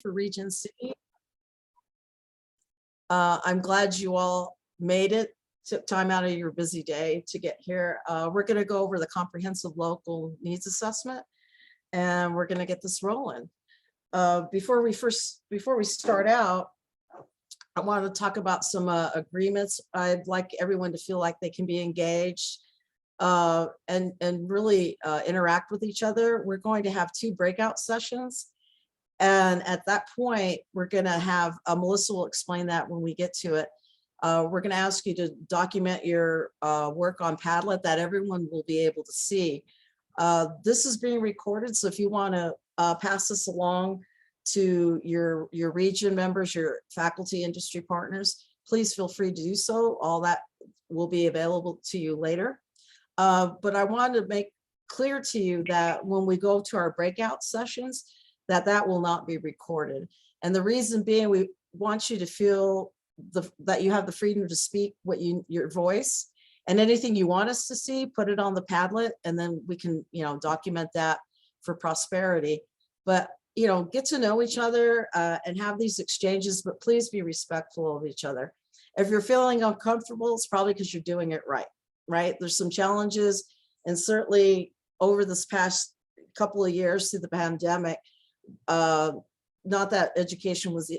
for Region C. I'm glad you all made it, took time out of your busy day to get here. We're going to go over the comprehensive local needs assessment, and we're going to get this rolling. Before we start out, I want to talk about some agreements. I'd like everyone to feel like they can be engaged and really interact with each other. We're going to have 2 breakout sessions. And at that point, we're going to have, Melissa will explain that when we get to it. We're going to ask you to document your work on Padlet that everyone will be able to see. This is being recorded, so if you want to pass this along to your region members, your faculty, industry partners, please feel free to do so. All that will be available to you later. But I wanted to make clear to you that when we go to our breakout sessions, that will not be recorded. And the reason being, we want you to feel that you have the freedom to speak your voice, and anything you want us to see, put it on the Padlet, and then we can, document that for prosperity. But, get to know each other and have these exchanges, but please be respectful of each other. If you're feeling uncomfortable, it's probably because you're doing it right? There's some challenges, and certainly over this past couple of years through the pandemic, not that education was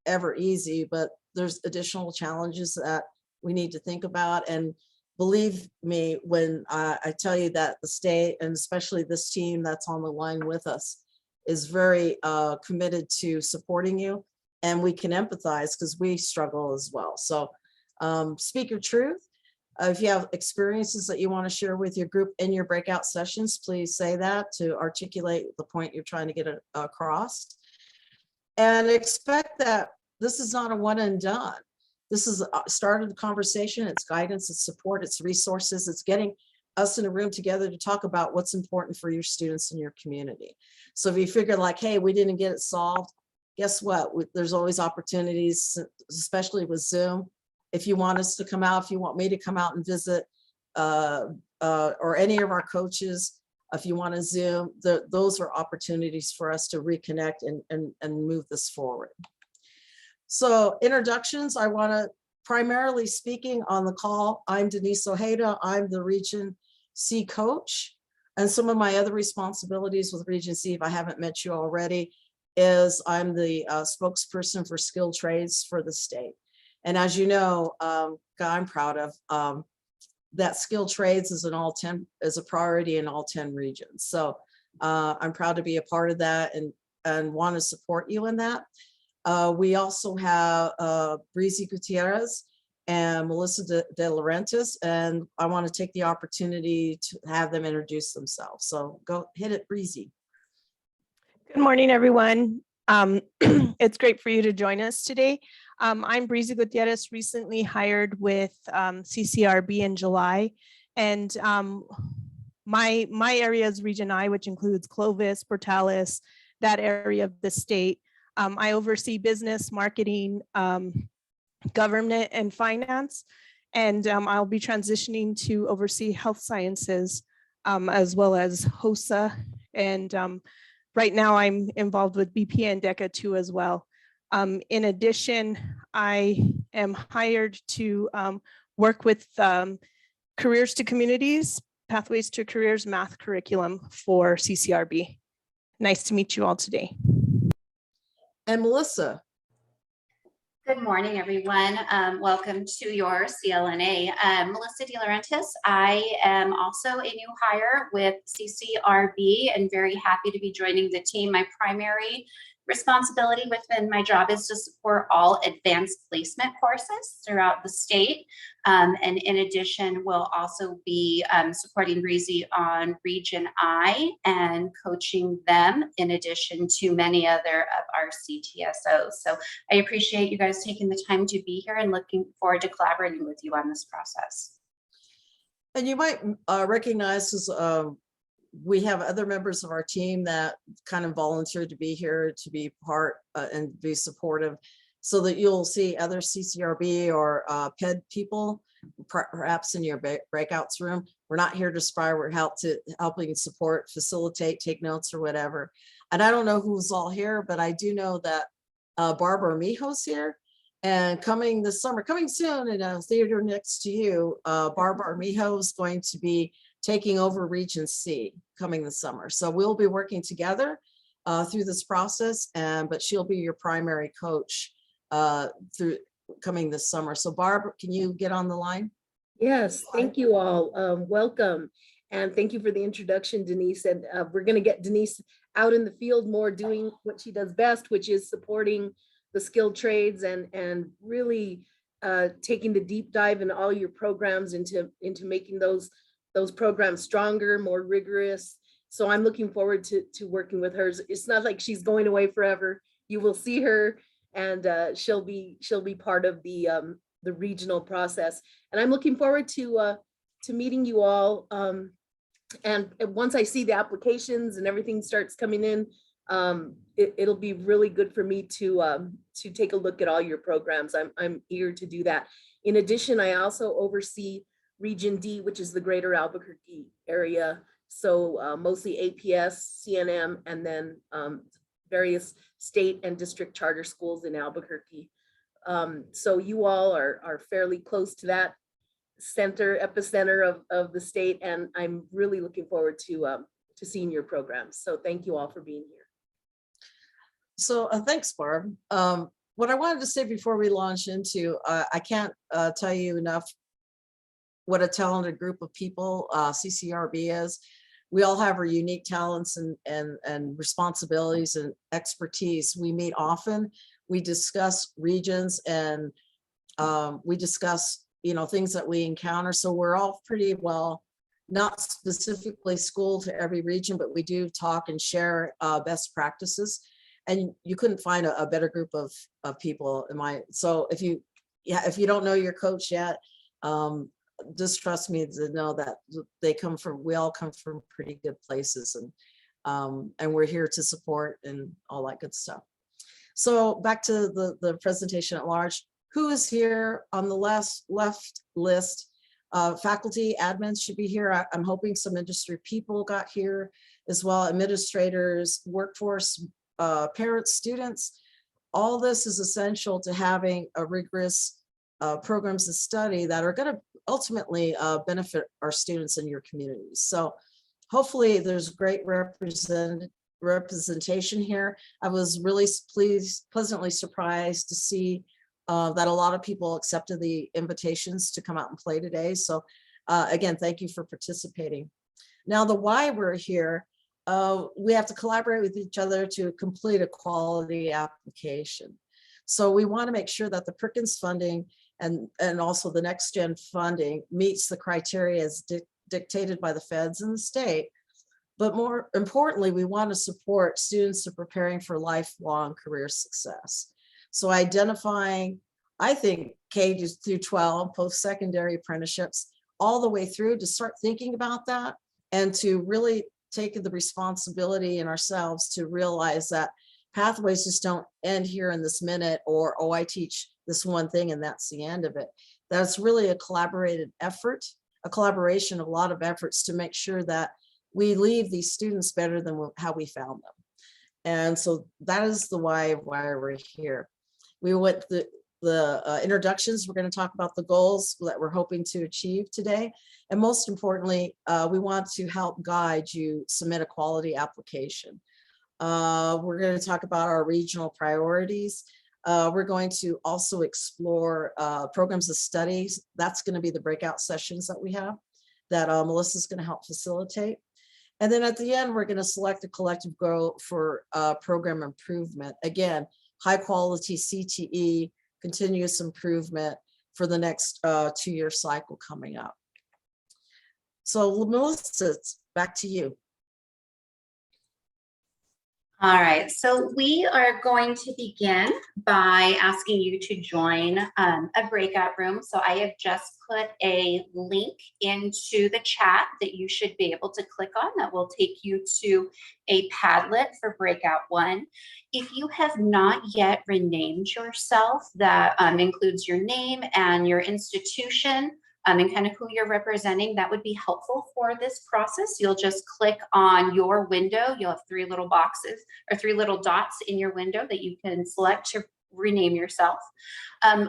ever easy, but there's additional challenges that we need to think about. And believe me when I tell you that the state, and especially this team that's on the line with us, is very committed to supporting you, and we can empathize because we struggle as well. So speak your truth. If you have experiences that you want to share with your group in your breakout sessions, please say that to articulate the point you're trying to get across. And expect that this is not a one and done. This is started the conversation, it's guidance, it's support, it's resources, it's getting us in a room together to talk about what's important for your students in your community. So if you figure like, hey, we didn't get it solved, guess what? There's always opportunities, especially with Zoom. If you want us to come out, if you want me to come out and visit, or any of our coaches, if you want to Zoom, those are opportunities for us to reconnect and move this forward. So introductions, I want to, primarily speaking on the call, I'm Denise Ojeda. I'm the Region C coach. And some of my other responsibilities with Region C, if I haven't met you already, is I'm the spokesperson for skilled trades for the state. And as you know, I'm proud of that skilled trades is a priority in all 10 regions. So I'm proud to be a part of that and want to support you in that. We also have Breezy Gutierrez and Melissa De Laurentiis, and I want to take the opportunity to have them introduce themselves. So go hit it, Breezy. Good morning, everyone. It's great for you to join us today. I'm Breezy Gutierrez, recently hired with CCRB in July, and my area is Region I, which includes Clovis, Portales, that area of the state. I oversee business, marketing, government, and finance, and I'll be transitioning to oversee health sciences as well as HOSA, and right now I'm involved with BPA and DECA too as well. In addition, I am hired to work with Careers to Communities, Pathways to Careers math curriculum for CCRB. Nice to meet you all today. And Melissa. Good morning, everyone. Welcome to your CLNA. Melissa De Laurentiis. I am also a new hire with CCRB and very happy to be joining the team. My primary responsibility within my job is to support all advanced placement courses throughout the state. And in addition, we'll also be supporting Breezy on Region I and coaching them in addition to many other of our CTSOs. So I appreciate you guys taking the time to be here and looking forward to collaborating with you on this process. And you might recognize as we have other members of our team that kind of volunteered to be here to be part and be supportive, so that you'll see other CCRB or PED people perhaps in your breakouts room. We're not here to spy, we're helping support, facilitate, take notes or whatever. And I don't know who's all here, but I do know that Barbara Mijo's here. And coming this summer, coming soon in a theater next to you, Barbara Mijo is going to be taking over Region C coming this summer. So we'll be working together through this process, but she'll be your primary coach through coming this summer. So Barbara, can you get on the line? Yes, thank you all. Welcome. And thank you for the introduction, Denise. And we're going to get Denise out in the field more doing what she does best, which is supporting the skilled trades and really taking the deep dive in all your programs into making those programs stronger, more rigorous. So I'm looking forward to working with her. It's not like she's going away forever. You will see her, and she'll be part of the regional process. And I'm looking forward to meeting you all. And once I see the applications and everything starts coming in, it'll be really good for me to take a look at all your programs. I'm eager to do that. In addition, I also oversee Region D, which is the greater Albuquerque area. So mostly APS, CNM, and then various state and district charter schools in Albuquerque. So you all are fairly close to that epicenter of the state, and I'm really looking forward to seeing your programs. So thank you all for being here. So thanks, Barb. What I wanted to say before we launch into, I can't tell you enough what a talented group of people CCRB is. We all have our unique talents and responsibilities and expertise. We meet often. We discuss regions, and we discuss things that we encounter. So we're all pretty well, not specifically schooled to every region, but we do talk and share best practices. And you couldn't find a better group of people in my. So if you don't know your coach yet, just trust me to know that we all come from pretty good places, and we're here to support and all that good stuff. So back to the presentation at large. Who is here on the left list? Faculty, admins should be here. I'm hoping some industry people got here as well, administrators, workforce, parents, students. All this is essential to having a rigorous programs of study that are going to ultimately benefit our students in your communities. So hopefully there's great representation here. I was really pleasantly surprised to see that a lot of people accepted the invitations to come out and play today. So again, thank you for participating. Now, the why we're here, we have to collaborate with each other to complete a quality application. So we want to make sure that the Perkins funding and also the Next Gen funding meets the criteria as dictated by the feds and the state. But more importantly, we want to support students who are preparing for lifelong career success. So identifying, I think, K through 12, post-secondary apprenticeships, all the way through, to start thinking about that and to really take the responsibility in ourselves to realize that pathways just don't end here in this minute, or, oh, I teach this one thing and that's the end of it. That's really a collaborated effort, a collaboration of a lot of efforts to make sure that we leave these students better than how we found them. And so that is the why we're here. We went the introductions. We're going to talk about the goals that we're hoping to achieve today. And most importantly, we want to help guide you submit a quality application. We're going to talk about our regional priorities. We're going to also explore programs of studies. That's going to be the breakout sessions that we have that Melissa's going to help facilitate. And then at the end, we're going to select a collective goal for program improvement. Again, high quality CTE, continuous improvement for the next 2-year cycle coming up. So Melissa, it's back to you. All right, so we are going to begin by asking you to join a breakout room. So I have just put a link into the chat that you should be able to click on that will take you to a Padlet for breakout 1. If you have not yet renamed yourself, that includes your name and your institution, and kind of who you're representing, that would be helpful for this process. You'll just click on your window. You'll have 3 little boxes or 3 little dots in your window that you can select to rename yourself.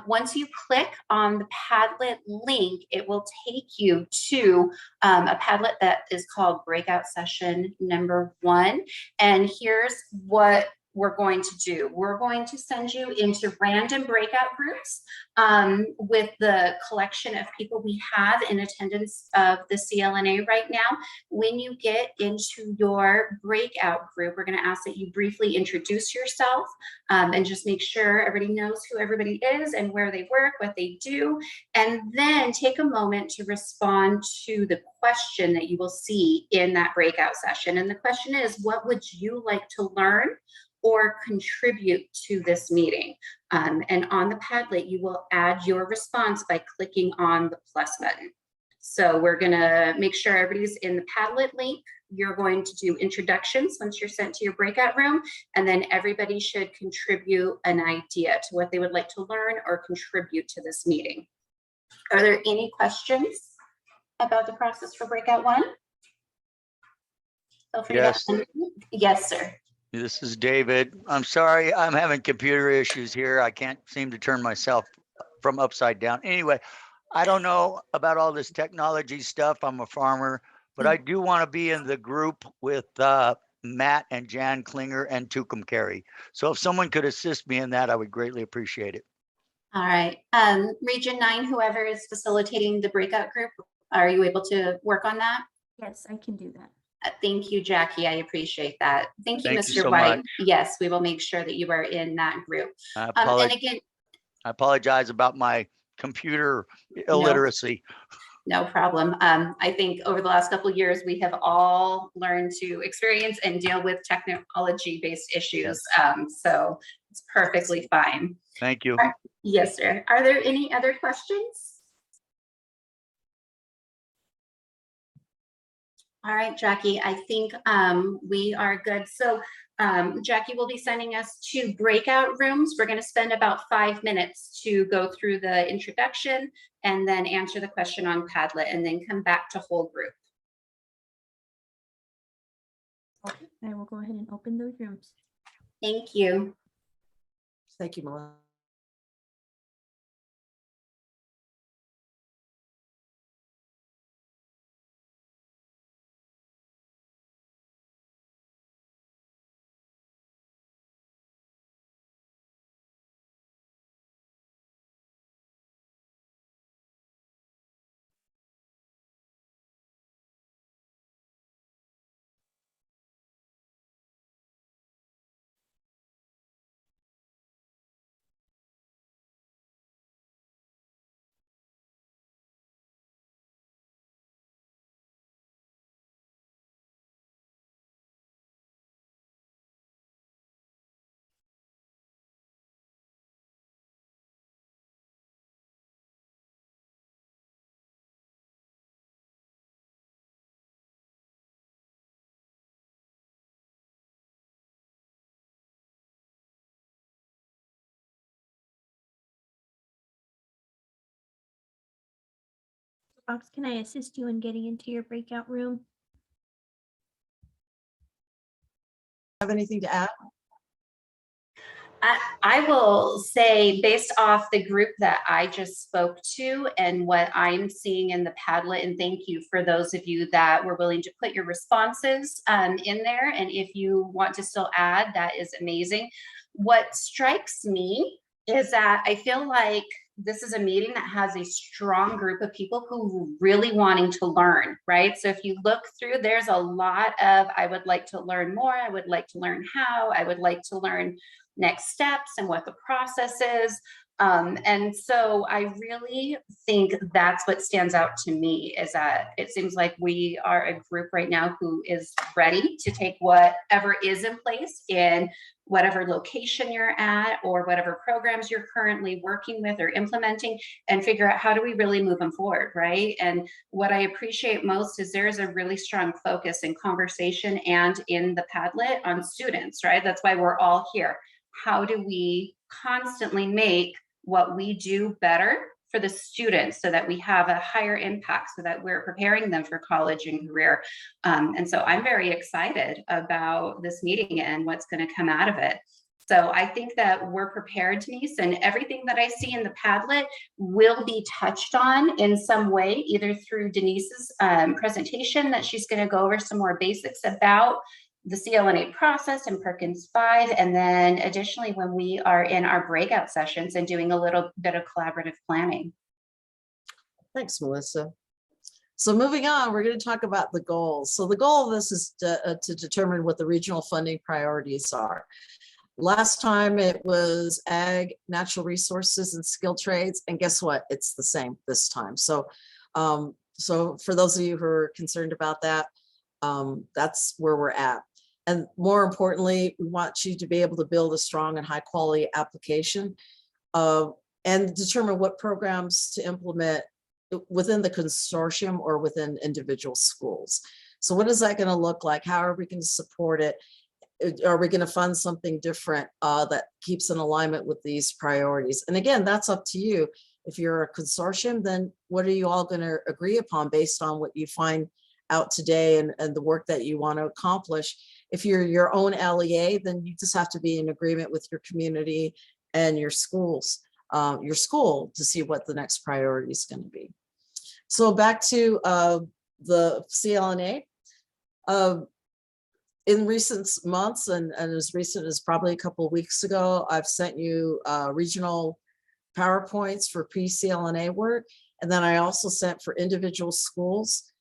Once you click on the Padlet link, it will take you to a Padlet that is called Breakout Session Number 1. And here's what we're going to do. We're going to send you into random breakout groups with the collection of people we have in attendance of the CLNA right now. When you get into your breakout group, we're going to ask that you briefly introduce yourself and just make sure everybody knows who everybody is and where they work, what they do, and then take a moment to respond to the question that you will see in that breakout session. And the question is, what would you like to learn or contribute to this meeting? And on the Padlet, you will add your response by clicking on the plus button. So we're gonna make sure everybody's in the Padlet link. You're going to do introductions once you're sent to your breakout room, and then everybody should contribute an idea to what they would like to learn or contribute to this meeting. Are there any questions about the process for breakout 1? Feel free to Yes. unmute. Yes, sir. This is David. I'm sorry, I'm having computer issues here. I can't seem to turn myself from upside down. Anyway, I don't know about all this technology stuff. I'm a farmer, but I do want to be in the group with Matt and Jan Klinger and Tucum Carey. So if someone could assist me in that, I would greatly appreciate it. All right. Region 9, whoever is facilitating the breakout group, are you able to work on that? Yes, I can do that. Thank you, Jackie. I appreciate that. Thank you, Thank you Mr. so White. much. Yes, we will make sure that you are in that group. I And again, apologize about my computer illiteracy. no problem. I think over the last couple of years, we have all learned to experience and deal with technology-based issues. So it's perfectly fine. Thank you. Yes, sir. Are there any other questions? All right, Jackie, I think we are good. So Jackie will be sending us to breakout rooms. We're going to spend about 5 minutes to go through the introduction and then answer the question on Padlet and then come back to whole group. Okay, I will go ahead and open those rooms. Thank you. Thank you, Melissa. Fox, can I assist you in getting into your breakout room? Have anything to add? I will say, based off the group that I just spoke to and what I'm seeing in the Padlet, and thank you for those of you that were willing to put your responses in there. And if you want to still add, that is amazing. What strikes me is that I feel like this is a meeting that has a strong group of people who are really wanting to learn, right? So if you look through, there's a lot of, I would like to learn more. I would like to learn how. I would like to learn next steps and what the process is. And so I really think that's what stands out to me, is that it seems like we are a group right now who is ready to take whatever is in place in whatever location you're at or whatever programs you're currently working with or implementing, and figure out how do we really move them forward, right? And what I appreciate most is there is a really strong focus in conversation and in the Padlet on students, right? That's why we're all here. How do we constantly make what we do better for for the students so that we have a higher impact, so that we're preparing them for college and career. And so I'm very excited about this meeting and what's going to come out of it. So I think that we're prepared, Denise, and everything that I see in the Padlet will be touched on in some way, either through Denise's presentation that she's going to go over some more basics about the CLNA process and Perkins 5, and then additionally when we are in our breakout sessions and doing a little bit of collaborative planning. Thanks, Melissa. So moving on, we're going to talk about the goals. So the goal of this is to determine what the regional funding priorities are. Last time it was ag, natural resources, and skilled trades. And guess what? It's the same this time. So, so for those of you who are concerned about that, that's where we're at. And more importantly, we want you to be able to build a strong and high quality application and determine what programs to implement within the consortium or within individual schools. So what is that going to look like? How are we going to support it? Are we going to fund something different that keeps in alignment with these priorities? And again, that's up to you. If you're a consortium, then what are you all going to agree upon based on what you find out today and the work that you want to accomplish? If you're your own LEA, then you just have to be in agreement with your community and your schools, your school, to see what the next priority is going to be. So back to the CLNA. In recent months, and as recent as probably a couple of weeks ago, I've sent you regional PowerPoints for pre-CLNA work. And then I also sent for individual schools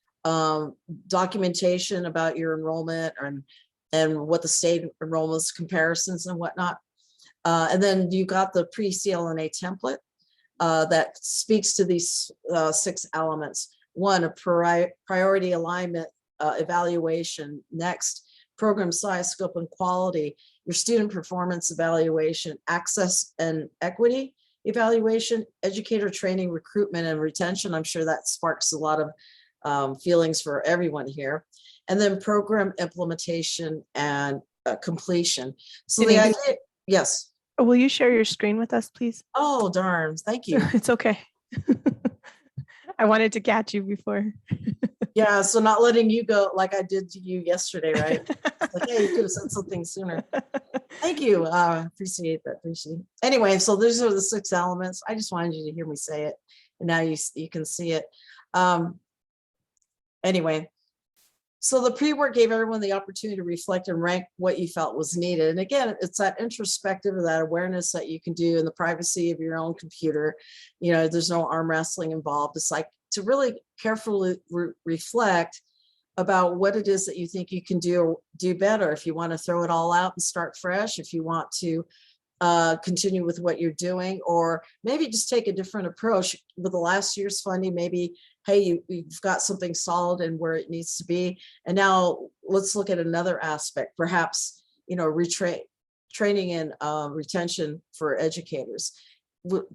documentation about your enrollment and what the state enrollments comparisons and whatnot. And then you got the pre-CLNA template that speaks to these 6 elements. 1, a priority alignment evaluation. Next, program size, scope, and quality, your student performance evaluation, access and equity evaluation, educator training, recruitment, and retention. I'm sure that sparks a lot of feelings for everyone here. And then program implementation and completion. So the Denise? idea, yes. Will you share your screen with us, please? Oh, darn, thank you. It's okay. I wanted to catch you before. Yeah, so not letting you go like I did to you yesterday, right? Like, hey, you could have said something sooner. Thank you. Appreciate that. Appreciate it. Anyway, so these are the 6 elements. I just wanted you to hear me say it, and now you can see it. Anyway, so the pre-work gave everyone the opportunity to reflect and rank what you felt was needed. And again, it's that introspective, that awareness that you can do in the privacy of your own computer. You know, there's no arm wrestling involved. It's like to really carefully reflect about what it is that you think you can do better. If you want to throw it all out and start fresh, if you want to continue with what you're doing, or maybe just take a different approach with the last year's funding. Maybe, hey, you've got something solid and where it needs to be. And now let's look at another aspect, perhaps, you know, training and retention for educators.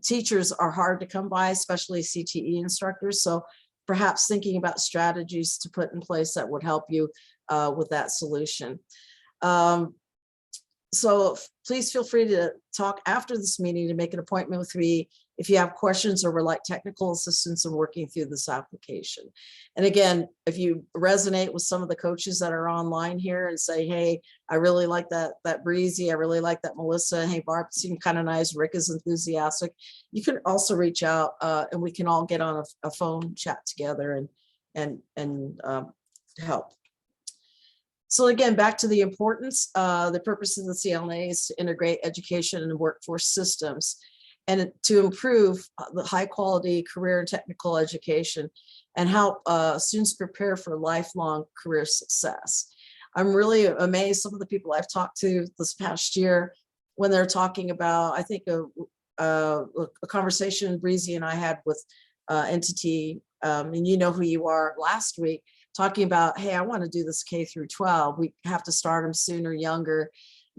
Teachers are hard to come by, especially CTE instructors. So perhaps thinking about strategies to put in place that would help you with that solution. So please feel free to talk after this meeting to make an appointment with me if you have questions or would like technical assistance in working through this application. And again, if you resonate with some of the coaches that are online here and say, hey, I really like that Breezy, I really like that Melissa, hey, Barb seemed kind of nice, Rick is enthusiastic, you can also reach out and we can all get on a phone chat together and help. So again, back to the importance, the purpose of the CLNA is to integrate education and workforce systems and to improve the high quality career and technical education and help students prepare for lifelong career success. I'm really amazed some of the people I've talked to this past year when they're talking about, I think a conversation Breezy and I had with Entity, and you know who you are, last week, talking about, hey, I want to do this K through 12. We have to start them sooner, younger,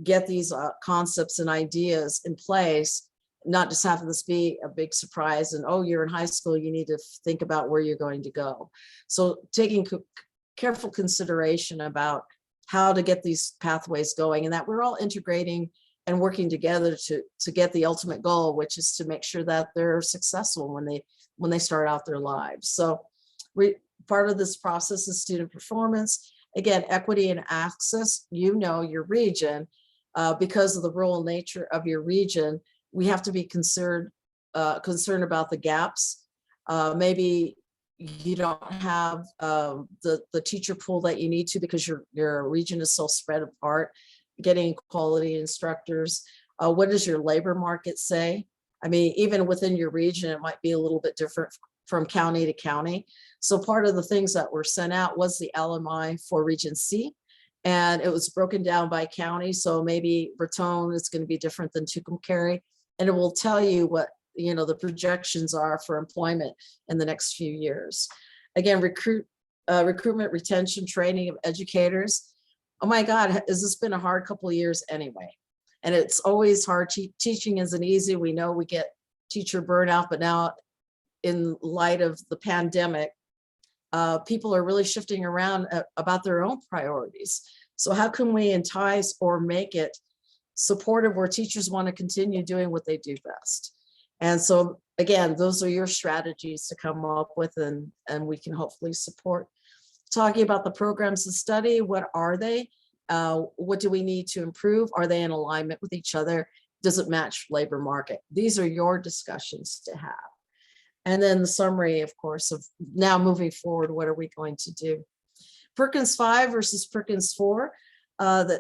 get these concepts and ideas in place, not just have this be a big surprise and, oh, you're in high school, you need to think about where you're going to go. So taking careful consideration about how to get these pathways going and that we're all integrating and working together to get the ultimate goal, which is to make sure that they're successful when they start out their lives. So part of this process is student performance. Again, equity and access, your region, because of the rural nature of your region, we have to be concerned about the gaps. Maybe you don't have the teacher pool that you need to because your region is so spread apart, getting quality instructors. What does your labor market say? I mean, even within your region, it might be a little bit different from county to county. So part of the things that were sent out was the LMI for Region C, and it was broken down by county. So maybe Raton is going to be different than Tucumcari, and it will tell you what the projections are for employment in the next few years. Again, recruitment, retention, training of educators. Oh my God, has this been a hard couple of years anyway? And it's always hard. Teaching isn't easy. We know we get teacher burnout, but now in light of the pandemic, people are really shifting around about their own priorities. So how can we entice or make it supportive where teachers want to continue doing what they do best? And so again, those are your strategies to come up with, and we can hopefully support. Talking about the programs of study, what are they? What do we need to improve? Are they in alignment with each other? Does it match labor market? These are your discussions to have. And then the summary, of course, of now moving forward, what are we going to do? Perkins 5 versus Perkins 4,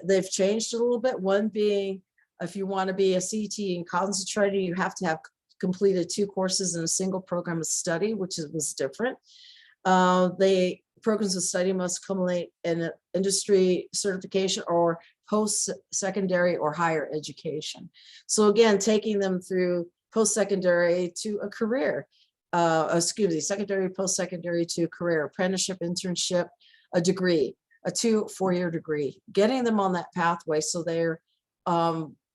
they've changed a little bit. One being, if you want to be a CT and concentrator, you have to have completed 2 courses in a single program of study, which was different. Programs of study must culminate in an industry certification or post-secondary or higher education. So again, taking them through post-secondary to a career, secondary, post-secondary to a career, apprenticeship, internship, a degree, a 4-year degree, getting them on that pathway so they're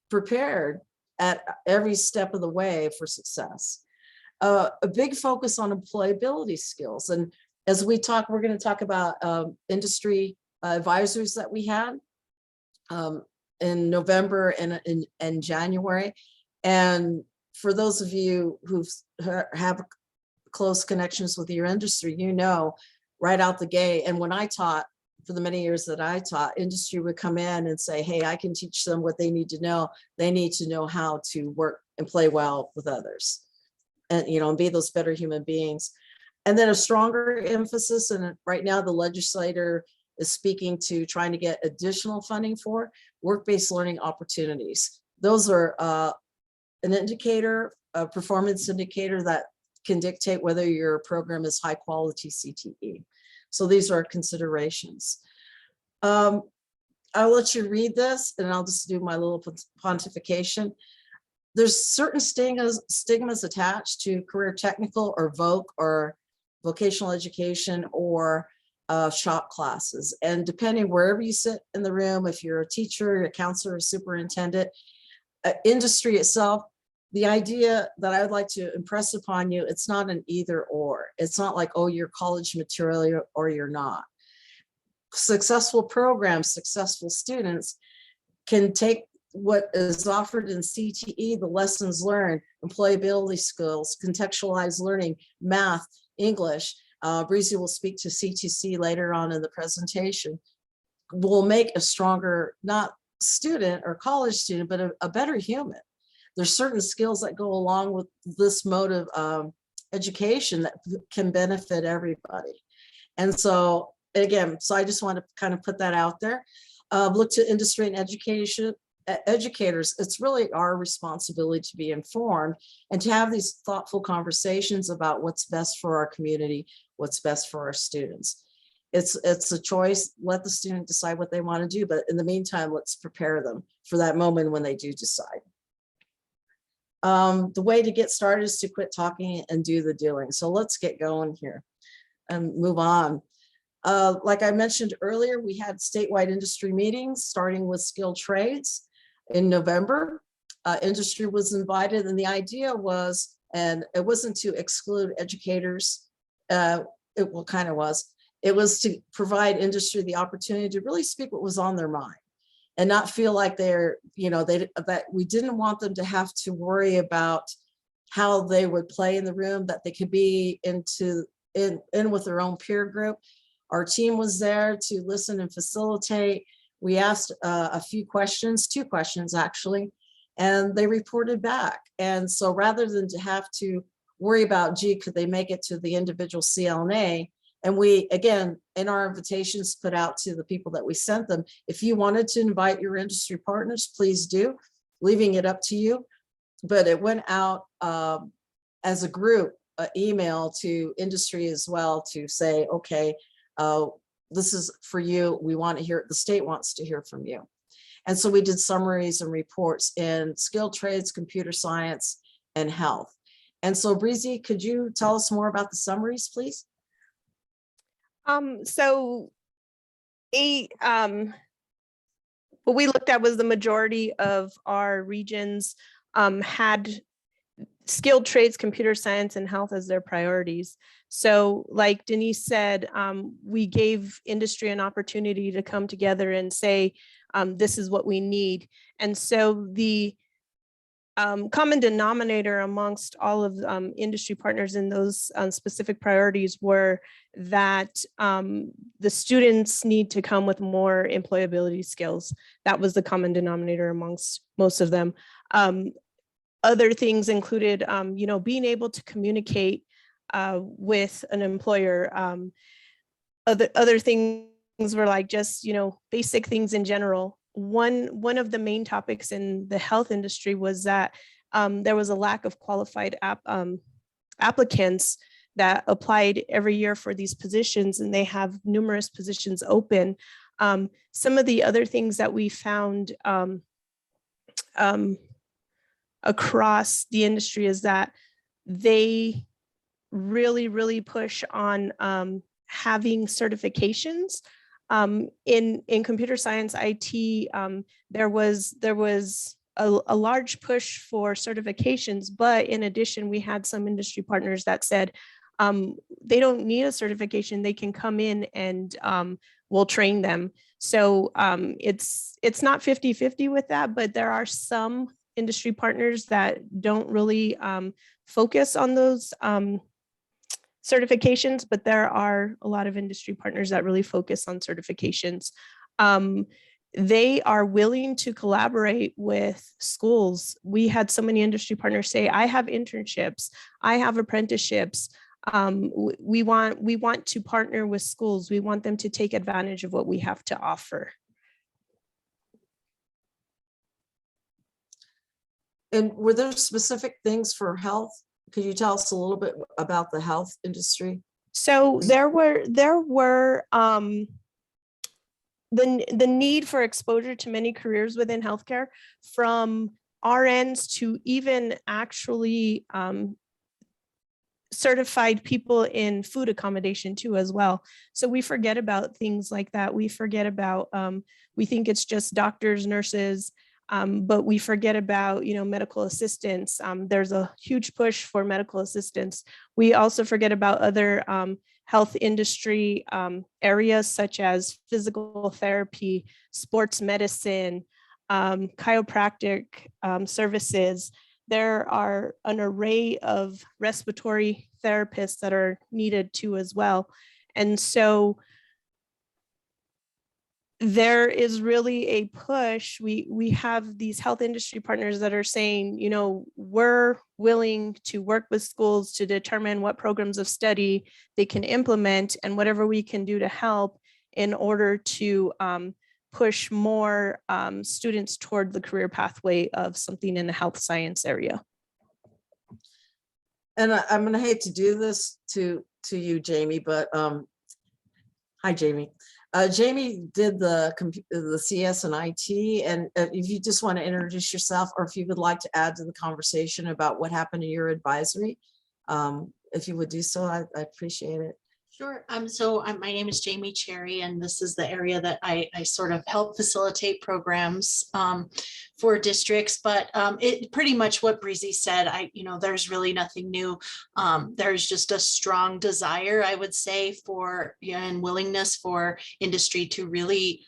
prepared at every step of the way for success. A big focus on employability skills. And as we talk, we're going to talk about industry advisors that we had in November and January. And for those of you who have close connections with your industry, right out the gate. And when I taught, for the many years that I taught, industry would come in and say, hey, I can teach them what they need to know. They need to know how to work and play well with others and, and be those better human beings. And then a stronger emphasis, and right now the legislator is speaking to trying to get additional funding for work-based learning opportunities. Those are an indicator, a performance indicator that can dictate whether your program is high quality CTE. So these are considerations. I'll let you read this and I'll just do my little pontification. There's certain stigmas attached to career technical or VOC or vocational education or shop classes. And depending wherever you sit in the room, if you're a teacher, a counselor, a superintendent, industry itself, the idea that I would like to impress upon you, it's not an either or. It's not like, oh, you're college material or you're not. Successful programs, successful students can take what is offered in CTE, the lessons learned, employability skills, contextualized learning, math, English. Breezy will speak to CTC later on in the presentation. Will make a stronger, not student or college student, but a better human. There's certain skills that go along with this mode of education that can benefit everybody. And so again, I just want to kind of put that out there. Look to industry and educators. It's really our responsibility to be informed and to have these thoughtful conversations about what's best for our community, what's best for our students. It's a choice. Let the student decide what they want to do, but in the meantime, let's prepare them for that moment when they do decide. The way to get started is to quit talking and do the doing. So let's get going here and move on. Like I mentioned earlier, we had statewide industry meetings starting with skilled trades in November. Industry was invited, and the idea was, and it wasn't to exclude educators, it was to provide industry the opportunity to really speak what was on their mind and not feel like they're, that we didn't want them to have to worry about how they would play in the room, that they could be in with their own peer group. Our team was there to listen and facilitate. We asked a few questions, 2 questions actually, and they reported back. And so rather than to have to worry about, gee, could they make it to the individual CLNA? And we, again, in our invitations put out to the people that we sent them, if you wanted to invite your industry partners, please do, leaving it up to you. But it went out as a group, email to industry as well to say, okay, this is for you. We want to hear, the state wants to hear from you. And so we did summaries and reports in skilled trades, computer science, and health. And so Breezy, could you tell us more about the summaries, please? So what we looked at was the majority of our regions had skilled trades, computer science, and health as their priorities. So like Denise said, we gave industry an opportunity to come together and say, this is what we need. And so the common denominator amongst all of industry partners in those specific priorities were that the students need to come with more employability skills. That was the common denominator amongst most of them. Other things included, being able to communicate with an employer. Other things were like just, basic things in general. One of the main topics in the health industry was that there was a lack of qualified applicants that applied every year for these positions, and they have numerous positions open. Some of the other things that we found across the industry is that they really push on having certifications. In computer science IT, there was a large push for certifications, but in addition, we had some industry partners that said they don't need a certification, they can come in and we'll train them. So it's not 50-50 with that, but there are some industry partners that don't really focus on those certifications, but there are a lot of industry partners that really focus on certifications. They are willing to collaborate with schools. We had so many industry partners say, I have internships, I have apprenticeships. We want to partner with schools. We want them to take advantage of what we have to offer. And were there specific things for health? Could you tell us a little bit about the health industry? So there were the need for exposure to many careers within healthcare, from RNs to even actually certified people in food accommodation too as well. So we forget about things like that. We forget about, we think it's just doctors, nurses, but we forget about, medical assistants. There's a huge push for medical assistants. We also forget about other health industry areas such as physical therapy, sports medicine, chiropractic services. There are an array of respiratory therapists that are needed too as well. And so there is really a push. We have these health industry partners that are saying, we're willing to work with schools to determine what programs of study they can implement and whatever we can do to help in order to push more students toward the career pathway of something in the health science area. And I'm gonna hate to do this to you, Jamie, but hi, Jamie. Jamie did the CS and IT, and if you just want to introduce yourself, or if you would like to add to the conversation about what happened to your advisory, if you would do so, I appreciate it. Sure. My name is Jamie Cherry, and this is the area that I sort of help facilitate programs for districts. But it pretty much what Breezy said. There's really nothing new. There's just a strong desire, I would say, for and willingness for industry to really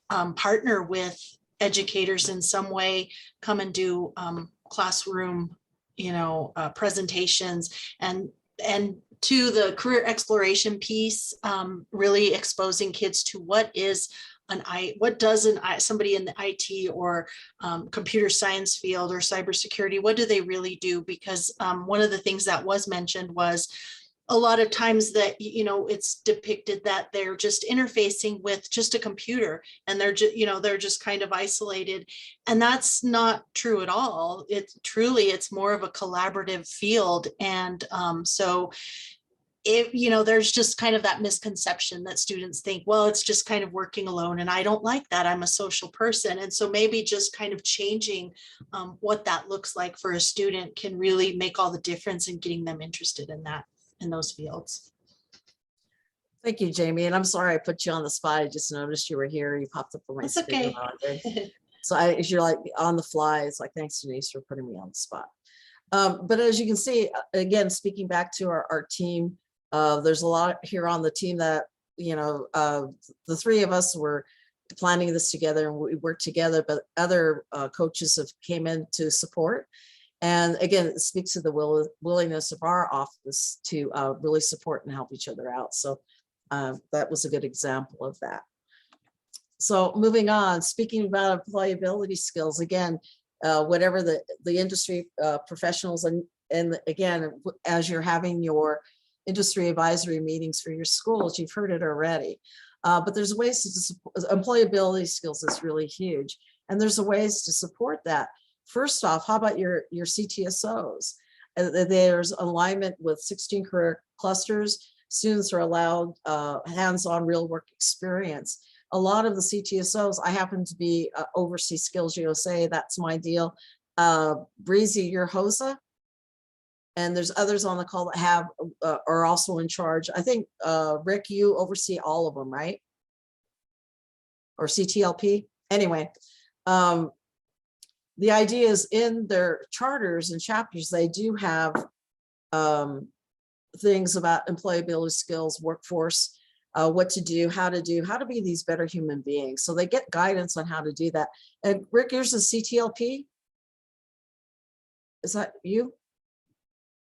partner with educators in some way come and do classroom, presentations, and to the career exploration piece, really exposing kids to what does somebody in the IT or computer science field or cybersecurity, what do they really do? Because one of the things that was mentioned was a lot of times that, it's depicted that they're just interfacing with just a computer, and they're just kind of isolated. And that's not true at all. It's more of a collaborative field. And so there's just kind of that misconception that students think, well, it's just kind of working alone. And I don't like that. I'm a social person. And so maybe just kind of changing what that looks like for a student can really make all the difference in getting them interested in those fields. Thank you, Jamie. And I'm sorry I put you on the spot. I just noticed you were here. You popped up on my That's screen. okay. So as you're like on the fly, it's like, thanks, Denise, for putting me on the spot. But as you can see, again, speaking back to our team, there's a lot here on the team that, the three of us were planning this together and we worked together, but other coaches have came in to support. And again, it speaks to the willingness of our office to really support and help each other out. So that was a good example of that. So moving on, speaking about employability skills, again, whatever the industry professionals, and again, as you're having your industry advisory meetings for your schools, you've heard it already. But there's ways to support employability skills is really huge. And there's ways to support that. First off, how about your CTSOs? There's alignment with 16 career clusters. Students are allowed hands-on real work experience. A lot of the CTSOs, I happen to be oversee Skills USA, that's my deal. Breezy, you're HOSA. And there's others on the call that have are also in charge. I think, Rick, you oversee all of them, right? Or CTLP? Anyway, the idea is in their charters and chapters, they do have things about employability skills, workforce, what to do, how to be these better human beings. So they get guidance on how to do that. And Rick, here's a CTLP. Is that you?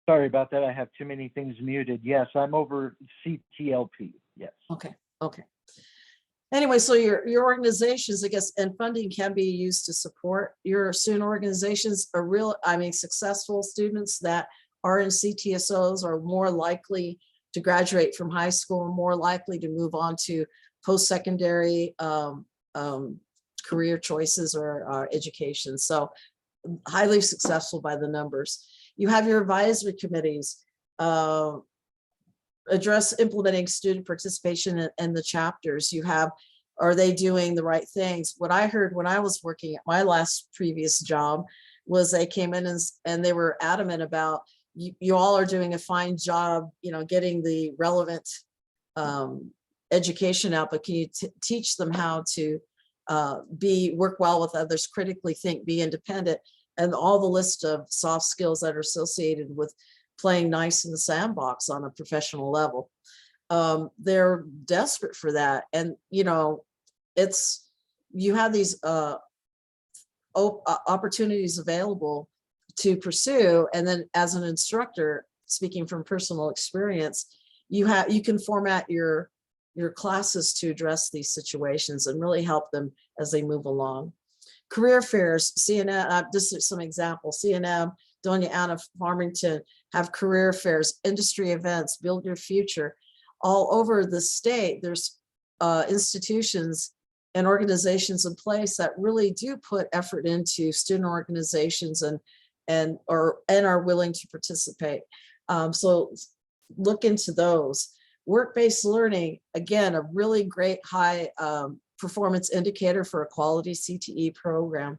Sorry about that. I have too many things muted. Yes, I'm over CTLP. Yes. Okay. Anyway, so your organizations, I guess, and funding can be used to support your student organizations. Successful students that are in CTSOs are more likely to graduate from high school and more likely to move on to post-secondary career choices or education. So highly successful by the numbers. You have your advisory committees, address implementing student participation in the chapters. You have, are they doing the right things? What I heard when I was working at my previous job was they came in and they were adamant about, you all are doing a fine job, getting the relevant education out, but can you teach them how to work well with others, critically think, be independent, and all the list of soft skills that are associated with playing nice in the sandbox on a professional level. They're desperate for that. And, you have these opportunities available to pursue. And then as an instructor, speaking from personal experience, you can format your classes to address these situations and really help them as they move along. Career fairs, CNM, just some examples, CNM, Doña Ana Farmington have career fairs, industry events, build your future. All over the state, there's institutions and organizations in place that really do put effort into student organizations and are willing to participate. So look into those. Work-based learning, again, a really great high performance indicator for a quality CTE program.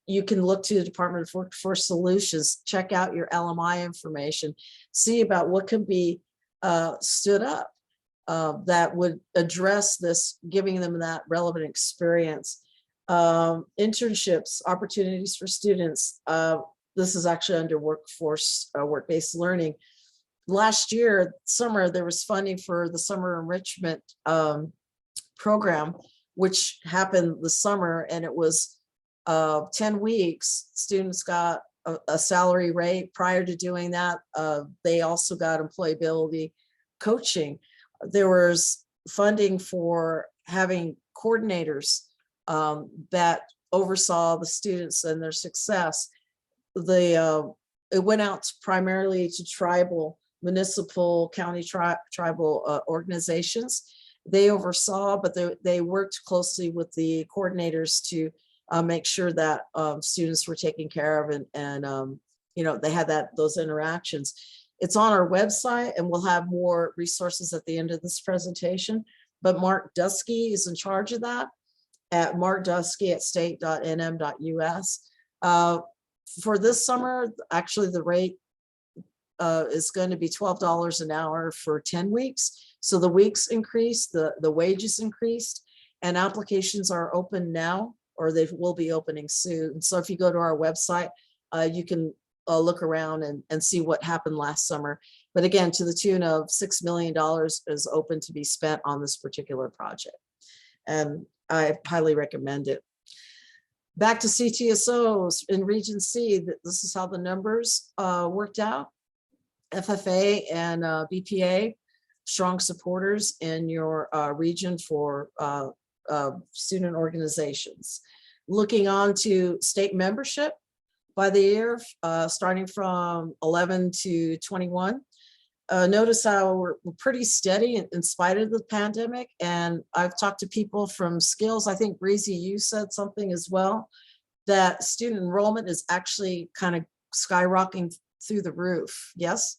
You can look to the Department of Workforce Solutions, check out your LMI information, see about what can be stood up that would address this, giving them that relevant experience. Internships, opportunities for students. This is actually under workforce, work-based learning. Last year, summer, there was funding for the summer enrichment program, which happened this summer, and it was 10 weeks, students got a salary rate. Prior to doing that, they also got employability coaching. There was funding for having coordinators that oversaw the students and their success. It went out primarily to tribal, municipal, county, tribal organizations. They oversaw, but they worked closely with the coordinators to make sure that students were taken care of, and you know, they had those interactions. It's on our website, and we'll have more resources at the end of this presentation. But Mark Dusky is in charge of that at markdusky@state.nm.us. For this summer, actually, the rate is going to be $12 an hour for 10 weeks. So the weeks increased, the wages increased, and applications are open now, or they will be opening soon. So if you go to our website, you can look around and see what happened last summer. But again, to the tune of $6 million is open to be spent on this particular project. And I highly recommend it. Back to CTSOs in Region C, this is how the numbers worked out. FFA and BPA, strong supporters in your region for student organizations. Looking on to state membership by the year, starting from 11 to 21. Notice how we're pretty steady in spite of the pandemic. And I've talked to people from Skills. I think Breezy, you said something as well, that student enrollment is actually kind of skyrocketing through the roof. Yes,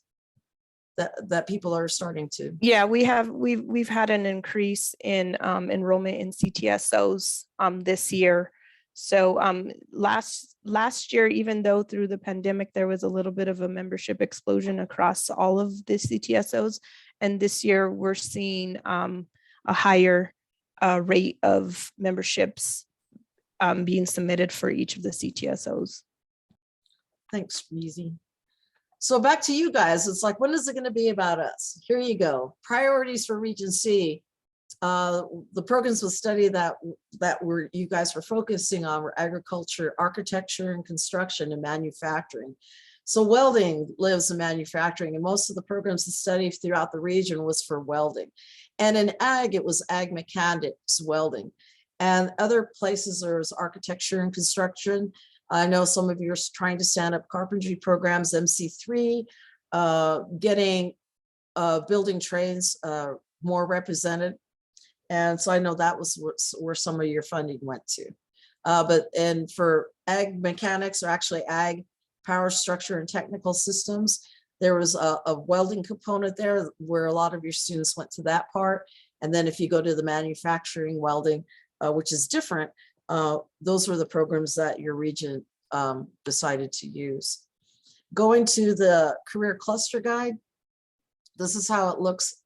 that people are starting to. Yeah, we've had an increase in enrollment in CTSOs this year. So last year, even though through the pandemic, there was a little bit of a membership explosion across all of the CTSOs. And this year we're seeing a higher rate of memberships being submitted for each of the CTSOs. Thanks, Breezy. So back to you guys. It's like, when is it going to be about us? Here you go. Priorities for Region C. The programs of study that you guys were focusing on were agriculture, architecture, and construction, and manufacturing. So welding lives in manufacturing, and most of the programs of study throughout the region was for welding. And in ag, it was ag mechanics welding. And other places there was architecture and construction. I know some of you are trying to stand up carpentry programs, MC3, getting building trades more represented. And so I know that was where some of your funding went to. And for ag mechanics, or actually ag power structure and technical systems, there was a welding component there where a lot of your students went to that part. And then if you go to the manufacturing welding, which is different, those were the programs that your region decided to use. Going to the career cluster guide, this is how it looks.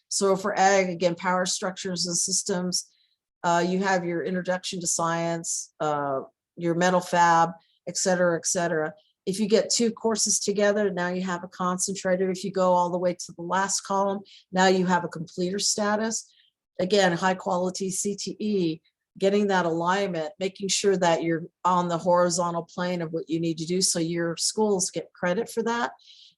So for ag, again, power structures and systems, you have your introduction to science, your metal fab, et cetera, et cetera. If you get two courses together, now you have a concentrator. If you go all the way to the last column, now you have a completer status. Again, high quality CTE, getting that alignment, making sure that you're on the horizontal plane of what you need to do so your schools get credit for that.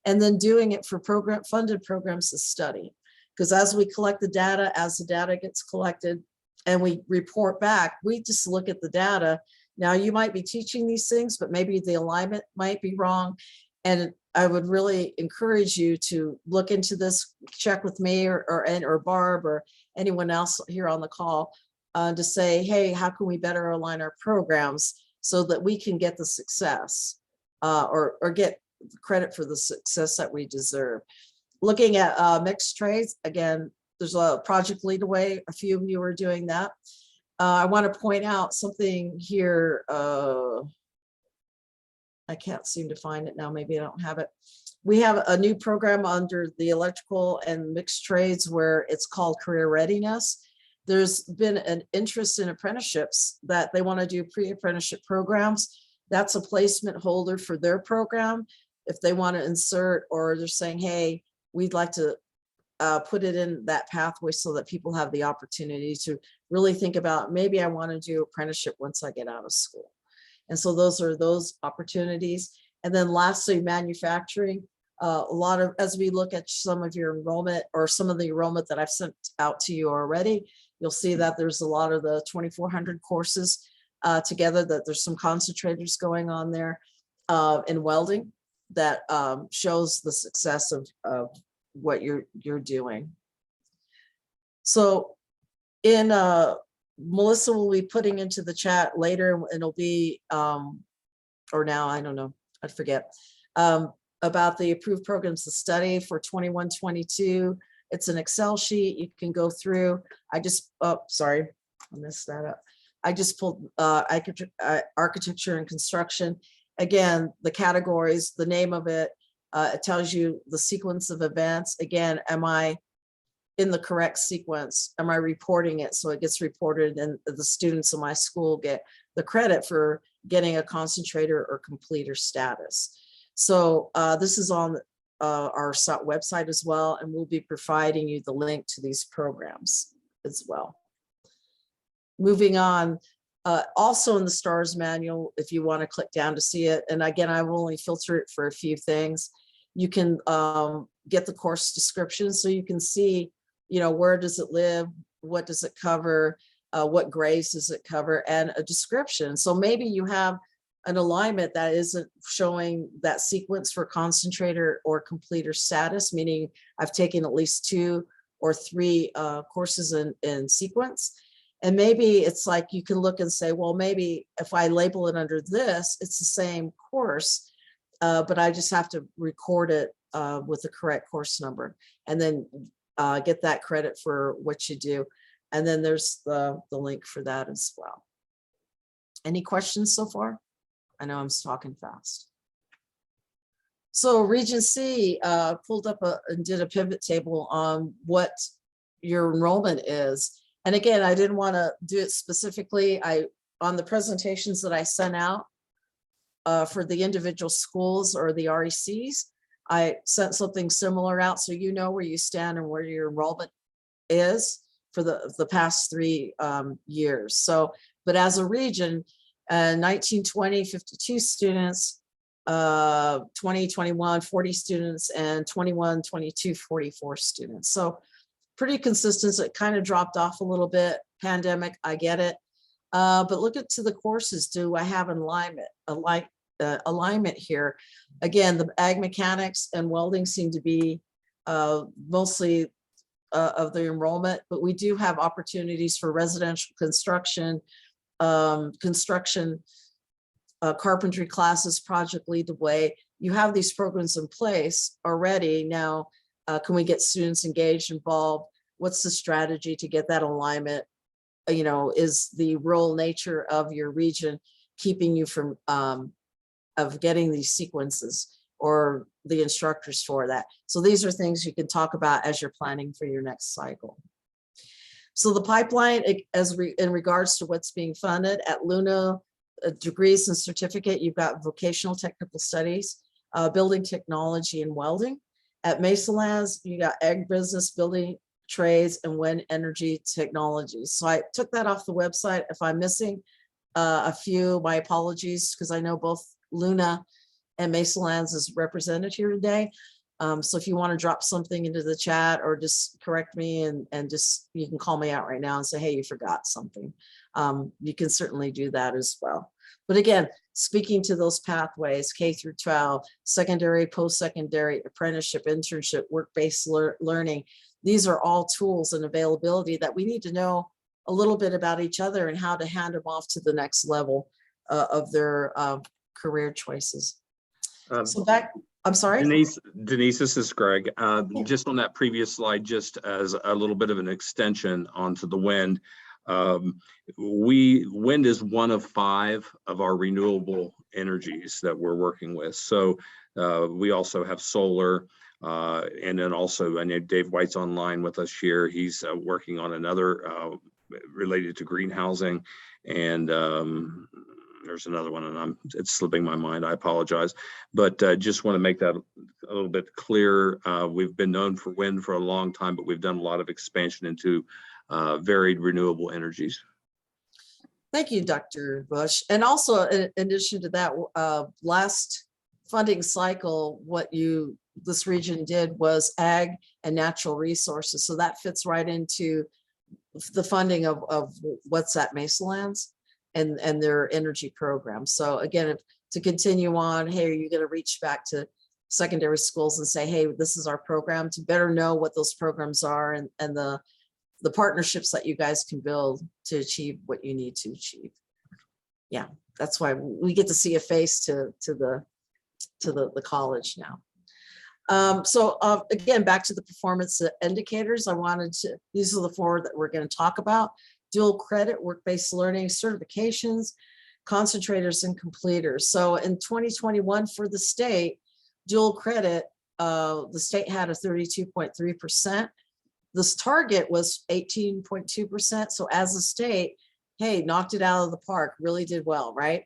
And then doing it for funded programs of study. Because as we collect the data, as the data gets collected and we report back, we just look at the data. Now you might be teaching these things, but maybe the alignment might be wrong. And I would really encourage you to look into this, check with me or Barb or anyone else here on the call to say, hey, how can we better align our programs so that we can get the success or get credit for the success that we deserve. Looking at mixed trades, again, there's a project lead away. A few of you are doing that. I want to point out something here. I can't seem to find it now. Maybe I don't have it. We have a new program under the electrical and mixed trades where it's called Career Readiness. There's been an interest in apprenticeships that they want to do pre-apprenticeship programs. That's a placement holder for their program. If they want to insert, or they're saying, hey, we'd like to put it in that pathway so that people have the opportunity to really think about, maybe I want to do apprenticeship once I get out of school. And so those are those opportunities. And then lastly, manufacturing. A lot of, as we look at some of your enrollment or some of the enrollment that I've sent out to you already, you'll see that there's a lot of the 2,400 courses together, that there's some concentrators going on there in welding that shows the success of what you're doing. So in Melissa will be putting into the chat later, and it'll be or now, I don't know, I forget, about the approved programs to study for 21-22. It's an Excel sheet you can go through. I just, oh, sorry, I messed that up. I just pulled architecture and construction. Again, the categories, the name of it, it tells you the sequence of events. Again, am I in the correct sequence? Am I reporting it so it gets reported and the students in my school get the credit for getting a concentrator or completer status? So this is on our website as well, and we'll be providing you the link to these programs as well. Moving on, also in the STARS manual, if you want to click down to see it, and again, I will only filter it for a few things. You can get the course description so you can see, you know, where does it live, what does it cover, what grades does it cover, and a description. So maybe you have an alignment that isn't showing that sequence for concentrator or completer status, meaning I've taken at least 2 or 3 courses in sequence. And maybe it's like you can look and say, well, maybe if I label it under this, it's the same course, but I just have to record it with the correct course number, and then get that credit for what you do. And then there's the link for that as well. Any questions so far? I know I'm talking fast. So Region C pulled up and did a pivot table on what your enrollment is. And again, I didn't want to do it specifically. On the presentations that I sent out for the individual schools or the RECs, I sent something similar out so you know where you stand and where your enrollment is for the past 3 years. So, but as a region, 1920, 52 students, 2021, 40 students, and 21-22, 44 students. So pretty consistent. It kind of dropped off a little bit, pandemic, I get it. But look to the courses. Do I have alignment here? Again, the ag mechanics and welding seem to be mostly of the enrollment, but we do have opportunities for residential construction, carpentry classes, project lead the way. You have these programs in place already. Now, can we get students engaged, involved? What's the strategy to get that alignment? You know, is the rural nature of your region keeping you from of getting these sequences or the instructors for that? So these are things you can talk about as you're planning for your next cycle. So the pipeline, in regards to what's being funded at Luna, degrees and certificate, you've got vocational technical studies, building technology and welding. At Mesalands, you got ag business, building trades, and wind energy technologies. So I took that off the website. If I'm missing a few, my apologies, because I know both Luna and Mesalands is represented here today. So if you want to drop something into the chat or just correct me and just, you can call me out right now and say, hey, you forgot something. You can certainly do that as well. But again, speaking to those pathways, K through 12, secondary, post-secondary, apprenticeship, internship, work-based learning, these are all tools and availability that we need to know a little bit about each other and how to hand them off to the next level of their career choices. So back, I'm sorry. Denise, this is Greg. Just on that previous slide, just as a little bit of an extension onto the wind, wind is one of 5 of our renewable energies that we're working with. So we also have solar, and then also I know Dave White's online with us here. He's working on another related to greenhousing, and there's another one, and it's slipping my mind. I apologize, but just want to make that a little bit clearer. We've been known for wind for a long time, but we've done a lot of expansion into varied renewable energies. Thank you, Dr. Bush. And also, in addition to that, last funding cycle, this region did was ag and natural resources. So that fits right into the funding of what's that, Mesa Lands and their energy program. So again, to continue on, hey, are you going to reach back to secondary schools and say, hey, this is our program, to better know what those programs are and the partnerships that you guys can build to achieve what you need to achieve. Yeah, that's why we get to see a face to the college now. Again, back to the performance indicators, these are the 4 that we're going to talk about: dual credit, work-based learning, certifications, concentrators, and completers. So in 2021 for the state, dual credit, the state had a 32.3%. This target was 18.2%. So as a state, hey, knocked it out of the park, really did well, right?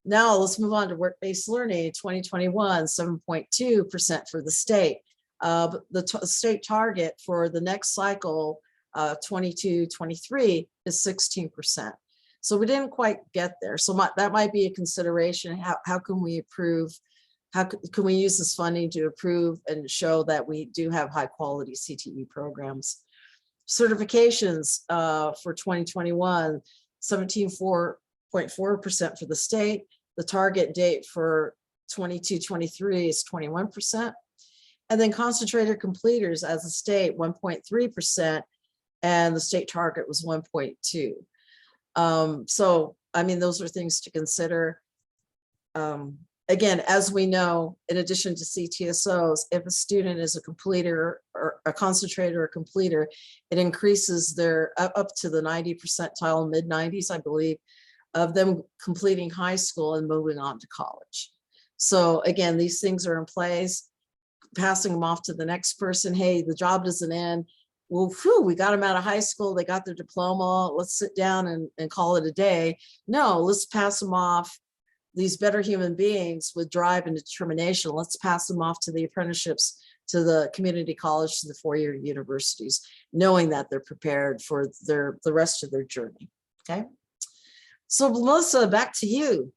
Now let's move on to work-based learning. 2021, 7.2% for the state. The state target for the next cycle, 22-23, is 16%. So we didn't quite get there. So that might be a consideration. How can we improve? How can we use this funding to improve and show that we do have high quality CTE programs? Certifications for 2021, 17.4% for the state. The target date for 22-23 is 21%. And then concentrator completers as a state, 1.3%, and the state target was 1.2. So, I mean, those are things to consider. Again, as we know, in addition to CTSOs, if a student is a completer or a concentrator or completer, it increases their up to the 90 percentile, mid 90s, I believe, of them completing high school and moving on to college. So again, these things are in place, passing them off to the next person. Hey, the job doesn't end. Well, phew, we got them out of high school. They got their diploma. Let's sit down and call it a day. No, let's pass them off. These better human beings with drive and determination, let's pass them off to the apprenticeships, to the community college, to the four-year universities, knowing that they're prepared for the rest of their journey. Okay. So Melissa, back to you.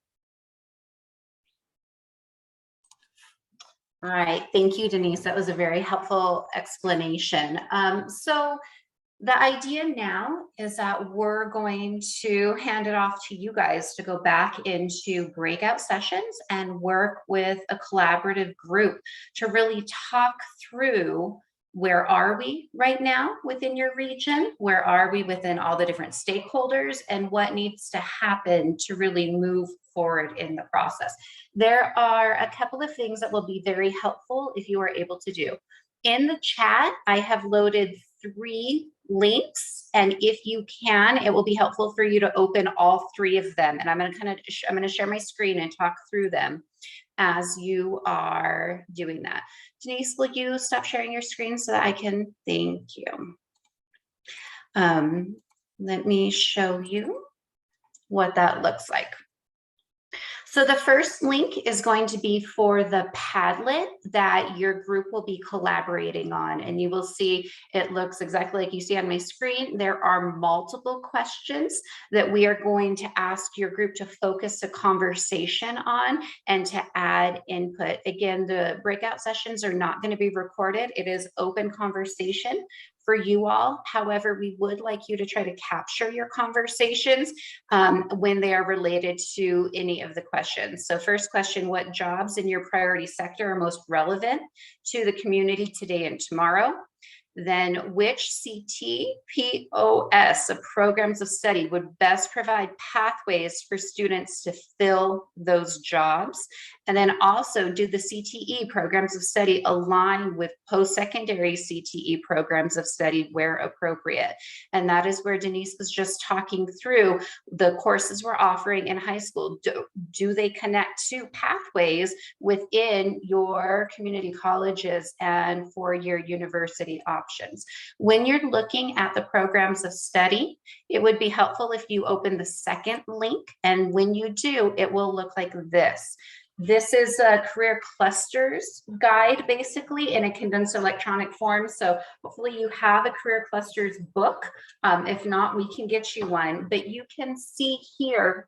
All right, thank you, Denise. That was a very helpful explanation. So the idea now is that we're going to hand it off to you guys to go back into breakout sessions and work with a collaborative group to really talk through where are we right now within your region? Where are we within all the different stakeholders, and what needs to happen to really move forward in the process? There are a couple of things that will be very helpful if you are able to do. In the chat, I have loaded 3 links, and if you can, it will be helpful for you to open all 3 of them. And I'm going to share my screen and talk through them as you are doing that. Denise, will you stop sharing your screen so that I can? Thank you. Let me show you what that looks like. So the first link is going to be for the Padlet that your group will be collaborating on. And you will see it looks exactly like you see on my screen. There are multiple questions that we are going to ask your group to focus a conversation on and to add input. Again, the breakout sessions are not going to be recorded. It is open conversation for you all. However, we would like you to try to capture your conversations when they are related to any of the questions. So first question, what jobs in your priority sector are most relevant to the community today and tomorrow? Then which CTPOS of programs of study would best provide pathways for students to fill those jobs? And then also, do the CTE programs of study align with post-secondary CTE programs of study where appropriate? And that is where Denise was just talking through the courses we're offering in high school. Do they connect to pathways within your community colleges and four-year university options? When you're looking at the programs of study, it would be helpful if you open the second link. And when you do, it will look like this. This is a career clusters guide, basically in a condensed electronic form. So hopefully you have a career clusters book. If not, we can get you one, but you can see here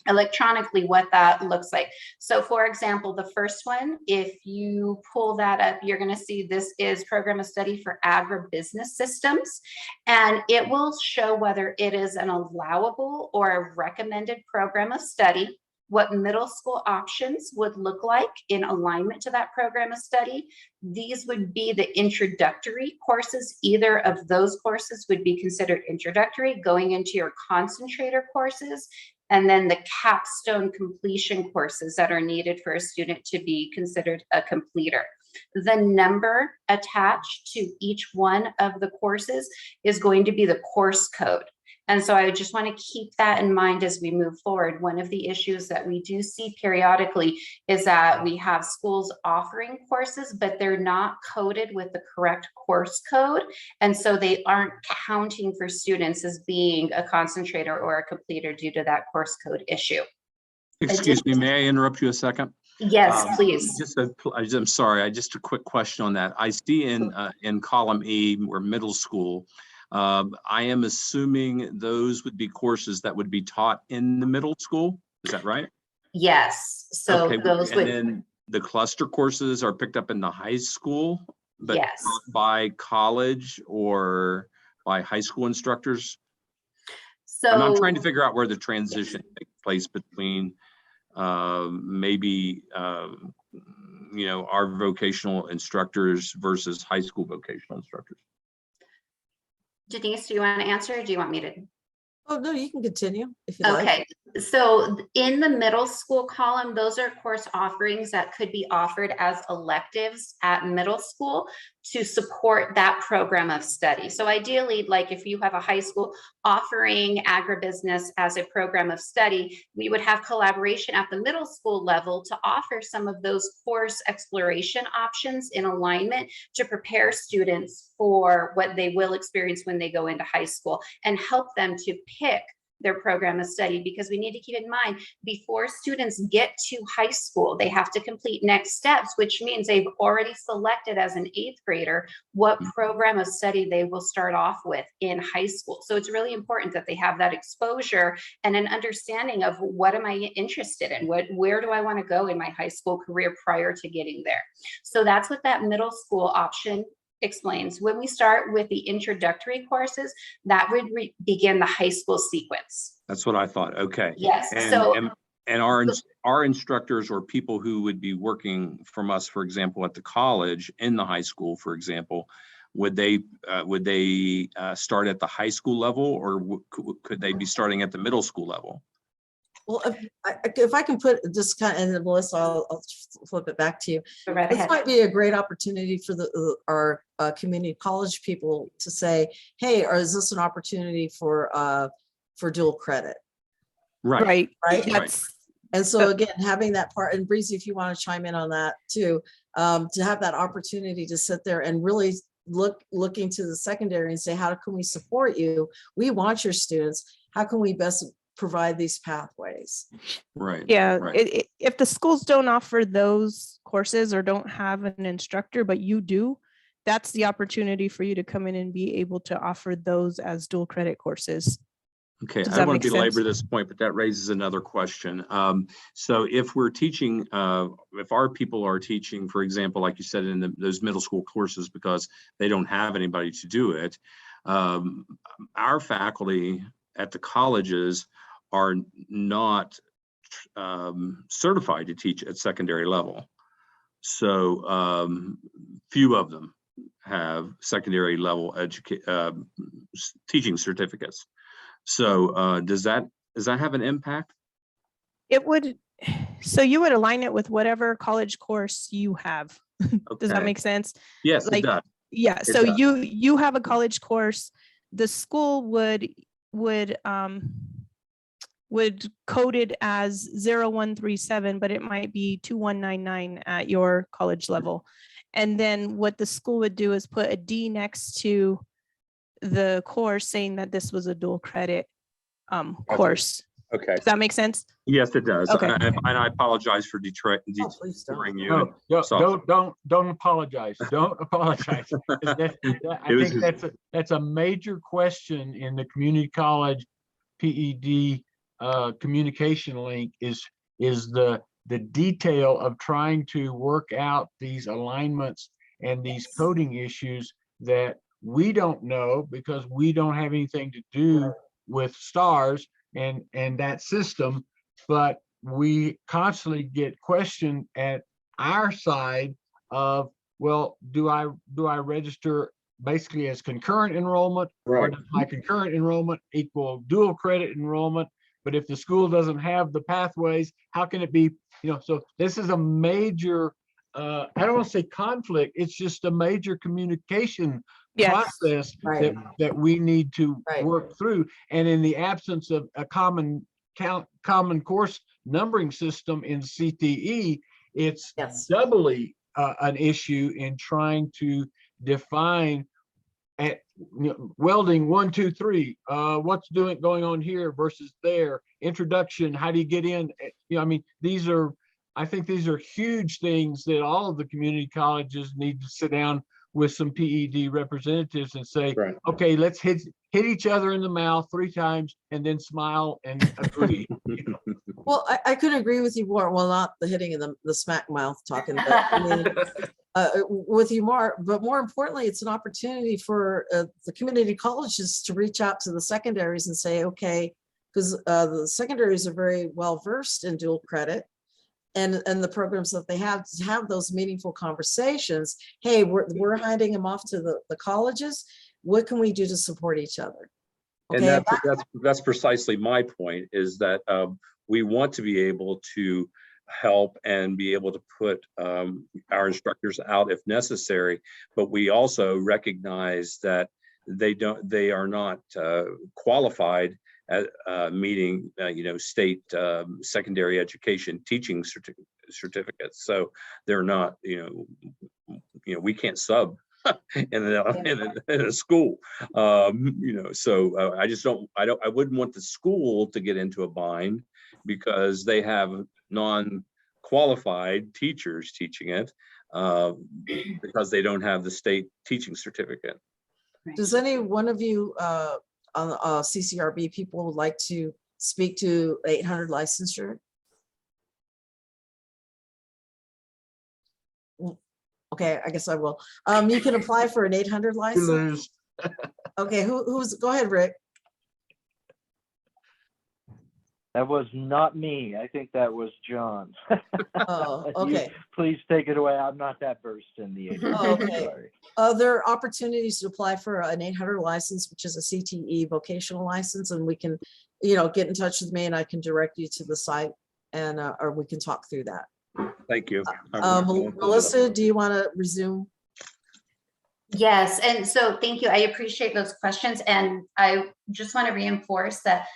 electronically what that looks like. So for example, the first one, if you pull that up, you're going to see this is program of study for agribusiness systems, and it will show whether it is an allowable or a recommended program of study, what middle school options would look like in alignment to that program of study. These would be the introductory courses. Either of those courses would be considered introductory, going into your concentrator courses, and then the capstone completion courses that are needed for a student to be considered a completer. The number attached to each one of the courses is going to be the course code. And so I just want to keep that in mind as we move forward. One of the issues that we do see periodically is that we have schools offering courses, but they're not coded with the correct course code. And so they aren't counting for students as being a concentrator or a completer due to that course code issue. Excuse me, may I interrupt you a second? Yes, please. I'm sorry, just a quick question on that. I see in column E, where middle school, I am assuming those would be courses that would be taught in the middle school. Is that right? Yes. So Okay, those and would, then the cluster courses are picked up in the high school, but yes. not by college or by high school instructors. So I'm trying to figure out where the transition takes place between maybe you know, our vocational instructors versus high school vocational instructors. Denise, do you want to answer or do you want me to? Oh, no, you can continue if you like. Okay, so in the middle school column, those are course offerings that could be offered as electives at middle school to support that program of study. So ideally, like if you have a high school offering agribusiness as a program of study, we would have collaboration at the middle school level to offer some of those course exploration options in alignment to prepare students for what they will experience when they go into high school and help them to pick their program of study, because we need to keep in mind before students get to high school, they have to complete next steps, which means they've already selected as an 8th grader what program of study they will start off with in high school. So it's really important that they have that exposure and an understanding of what am I interested in, where do I want to go in my high school career prior to getting there. So that's what that middle school option explains. When we start with the introductory courses, that would begin the high school sequence. That's what I thought. Okay. Yes. And our instructors or people who would be working from us, for example, at the college in the high school, for example, would they start at the high school level, or could they be starting at the middle school level? Well, if I can put just kind of, and then Melissa, I'll flip it back to you. Go right This ahead. might be a great opportunity for our community college people to say, hey, or is this an opportunity for dual credit? Right. Right. That's, And so again, having that part, and Breezy, if you want to chime in on that too, to have that opportunity to sit there and really looking to the secondary and say, how can we support you? We want your students. How can we best provide these pathways? Right. yeah, Right. if the schools don't offer those courses or don't have an instructor, but you do, that's the opportunity for you to come in and be able to offer those as dual credit courses. Okay, Does I that don't want make to belabor sense? this point, but that raises another question. So if we're teaching, if our people are teaching, for example, like you said, in those middle school courses, because they don't have anybody to do it, our faculty at the colleges are not certified to teach at secondary level. So few of them have secondary level teaching certificates. So does that have an impact? It would, so you would align it with whatever college course you have. Does that Okay. make sense? Yes, it Like, does. yeah, It so does. you have a college course, the school would code it as 0137, but it might be 2199 at your college level. And then what the school would do is put a D next to the course saying that this was a dual credit course. Okay. Does that make sense? Yes, it does. Okay. And I apologize for Oh, please don't. detouring you. No, So- don't apologize. Don't apologize. 'Cause I It was think that's a major question in the community college PED communication link is the detail of trying to work out these alignments and these coding issues that we don't know because we don't have anything to do with STARS and that system, but we constantly get questioned at our side of, well, do I register basically as concurrent enrollment, or Right. does my concurrent enrollment equal dual credit enrollment? But if the school doesn't have the pathways, how can it be, so this is a major, I don't want to say conflict, it's just a major communication Yes. process Right. that we need to Right. work through. And in the absence of a common course numbering system in CTE, it's Yes. doubly an issue in trying to define at welding 1, 2, 3, what's going on here versus there, introduction, how do you get in? I mean, I think these are huge things that all of the community colleges need to sit down with some PED representatives and say, Right. okay, let's hit each other in the mouth 3 times and then smile and agree. Well, I couldn't agree with you more. Well, not the hitting in the smack mouth talking, but I mean, with you more, but more importantly, it's an opportunity for the community colleges to reach out to the secondaries and say, okay, because the secondaries are very well versed in dual credit and the programs that they have, to have those meaningful conversations. Hey, we're handing them off to the colleges. What can we do to support each other? And Okay, that's precisely my point, is that we want to be able to help and be able to put our instructors out if necessary, but we also recognize that they are not qualified at meeting state secondary education teaching certificates. So they're not, we can't sub in a school, so I wouldn't want the school to get into a bind because they have non-qualified teachers teaching it because they don't have the state teaching certificate. does any one of you on the CCRB people would like to speak to 800 licensure? Okay, I guess I will. You can apply for an 800 license. Lose. Okay, go ahead, Rick. That was not me. I think that was John. Oh, okay. Please take it away. I'm not that versed in the. Oh, okay. There are opportunities to apply for an 800 license, which is a CTE vocational license, and we can, get in touch with me and I can direct you to the site and, or we can talk through that. Thank you. Melissa, do you want to resume? Yes, and so thank you. I appreciate those questions. And I just want to reinforce that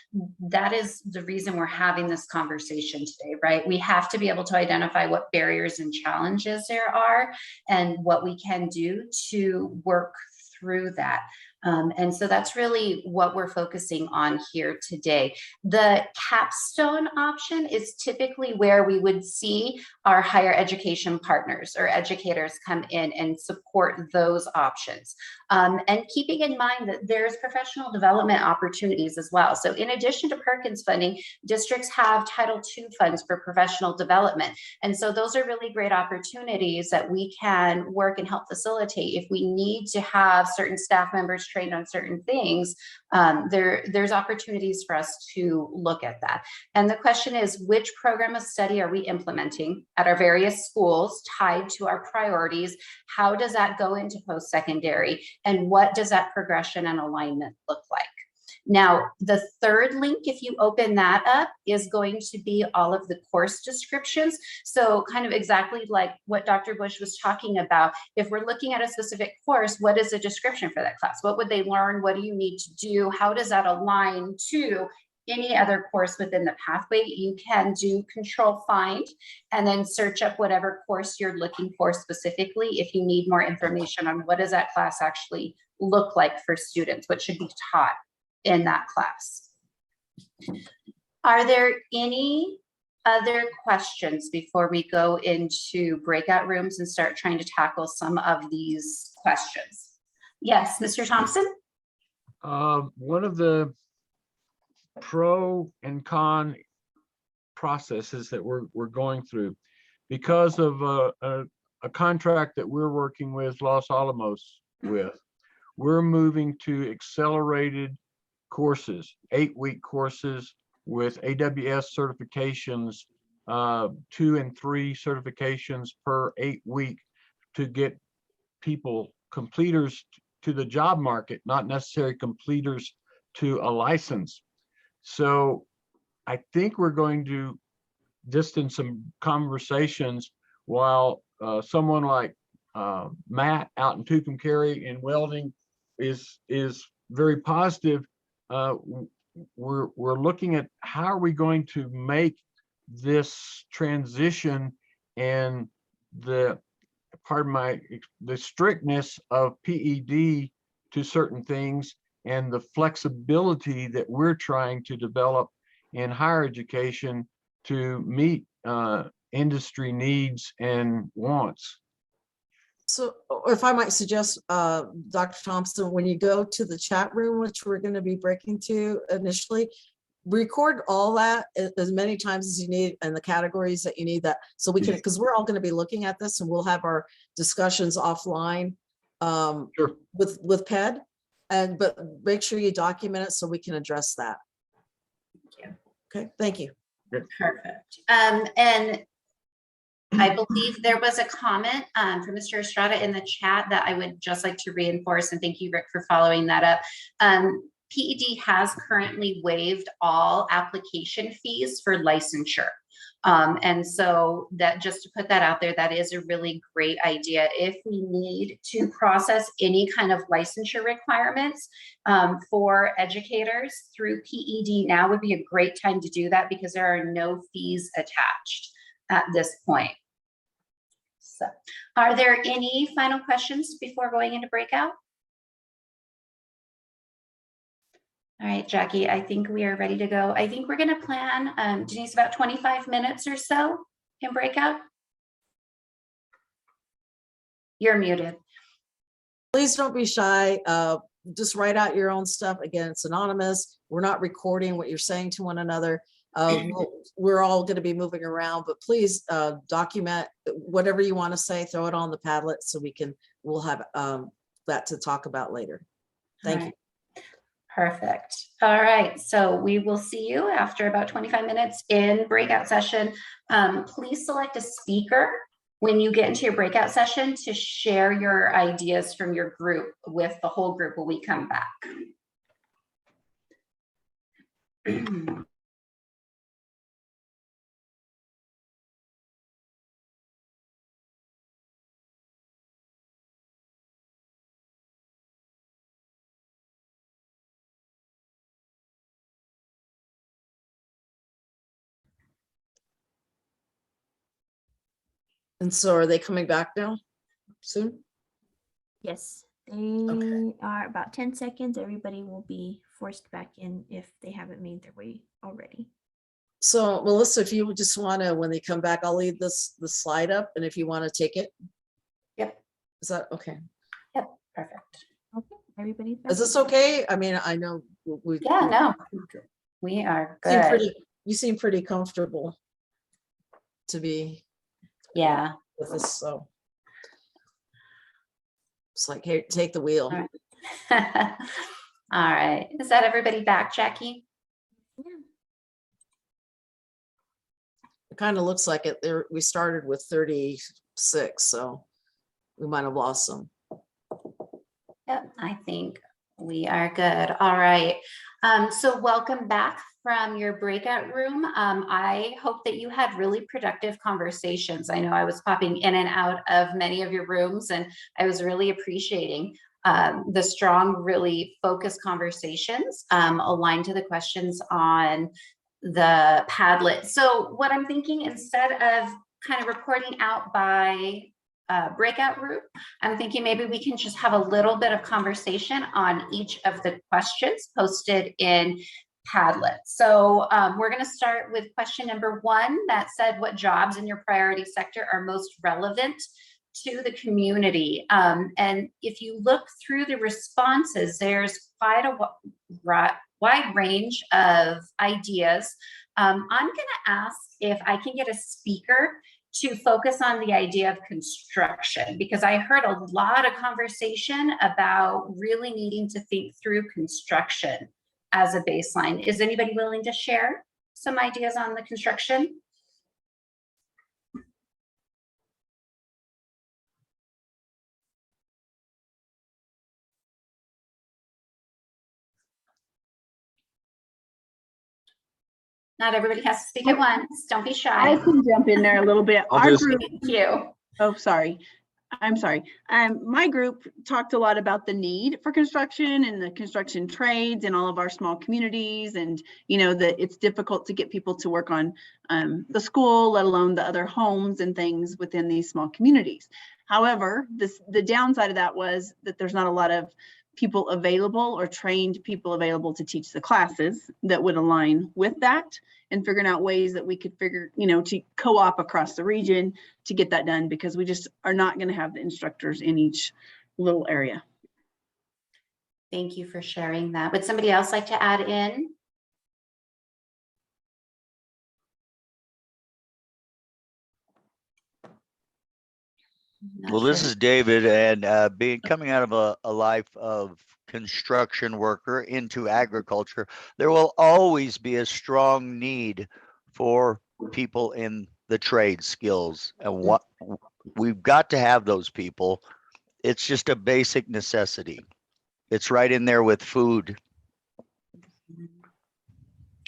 is the reason we're having this conversation today, right? We have to be able to identify what barriers and challenges there are and what we can do to work through that. And so that's really what we're focusing on here today. The capstone option is typically where we would see our higher education partners or educators come in and support those options. And keeping in mind that there's professional development opportunities as well. So in addition to Perkins funding, districts have Title II funds for professional development. And so those are really great opportunities that we can work and help facilitate. If we need to have certain staff members trained on certain things, there's opportunities for us to look at that. And the question is, which program of study are we implementing at our various schools tied to our priorities? How does that go into post-secondary? And what does that progression and alignment look like? Now, the third link, if you open that up, is going to be all of the course descriptions. So kind of exactly like what Dr. Bush was talking about. If we're looking at a specific course, what is the description for that class? What would they learn? What do you need to do? How does that align to any other course within the pathway? You can do Control Find and then search up whatever course you're looking for specifically if you need more information on what does that class actually look like for students, what should be taught in that class. Are there any other questions before we go into breakout rooms and start trying to tackle some of these questions? Yes, Mr. Thompson? One of the pro and con processes that we're going through, because of a contract that we're working with Los Alamos with, we're moving to accelerated courses, 8-week courses with AWS certifications, 2 and 3 certifications per 8 week, to get people completers to the job market, not necessarily completers to a license. So I think we're going to distance some conversations while someone like Matt out in Tucumcari in welding is very positive. We're looking at how are we going to make this transition and the strictness of PED to certain things and the flexibility that we're trying to develop in higher education to meet industry needs and wants. So if I might suggest, Dr. Thompson, when you go to the chat room, which we're going to be breaking to initially, record all that as many times as you need and the categories that you need, that so we can, because we're all going to be looking at this and we'll have our discussions offline Sure. with PED, but make sure you document it so we can address that. Thank you. Okay, thank you. Perfect. And I believe there was a comment from Mr. Estrada in the chat that I would just like to reinforce, and thank you, Rick, for following that up. PED has currently waived all application fees for licensure. And so that, just to put that out there, that is a really great idea. If we need to process any kind of licensure requirements for educators through PED, now would be a great time to do that because there are no fees attached at this point. So, are there any final questions before going into breakout? All right, Jackie, I think we are ready to go. I think we're going to plan, Denise, about 25 minutes or so in breakout. You're muted. Please don't be shy. Just write out your own stuff. Again, it's anonymous. We're not recording what you're saying to one another. We're all going to be moving around, but please document whatever you want to say, throw it on the Padlet so we'll have that to talk about later. Thank you. Perfect. All right. So we will see you after about 25 minutes in breakout session. Please select a speaker when you get into your breakout session to share your ideas from your group with the whole group when we come back. And so are they coming back now soon? Yes, they Okay. are about 10 seconds. Everybody will be forced back in if they haven't made their way already. So Melissa, if you just want to, when they come back, I'll leave the slide up, and if you want to take it. Yep. Is that okay? Yep. Perfect. Okay, everybody's back. Is this okay? I mean, I know we. Yeah, no, we are Seem good. pretty, you seem pretty comfortable to be Yeah. with this, so. It's like, hey, take the wheel. All right. All right. Is that everybody back, Jackie? Yeah. It kind of looks like it there. We started with 36, so we might have lost some. Yep, I think we are good. All right. So welcome back from your breakout room. I hope that you had really productive conversations. I know I was popping in and out of many of your rooms, and I was really appreciating the strong, really focused conversations aligned to the questions on the Padlet. So what I'm thinking, instead of kind of reporting out by breakout room, I'm thinking maybe we can just have a little bit of conversation on each of the questions posted in Padlet. So we're going to start with question number 1 that said, what jobs in your priority sector are most relevant to the community? And if you look through the responses, there's quite a wide range of ideas. I'm going to ask if I can get a speaker to focus on the idea of construction, because I heard a lot of conversation about really needing to think through construction as a baseline. Is anybody willing to share some ideas on the construction? Not everybody has to speak at once. Don't be shy. I can jump in there a little bit. I'll Our just- group, Thank you. oh, sorry. I'm sorry. My group talked a lot about the need for construction and the construction trades in all of our small communities, and that it's difficult to get people to work on the school, let alone the other homes and things within these small communities. However, the downside of that was that there's not a lot of people available or trained people available to teach the classes that would align with that, and figuring out ways that we could to co-op across the region to get that done, because we just are not going to have the instructors in each little area. Thank you for sharing that. Would somebody else like to add in? Not Well, this sure. is David, and coming out of a life of construction worker into agriculture, there will always be a strong need for people in the trade skills, and what we've got to have those people. It's just a basic necessity. It's right in there with food.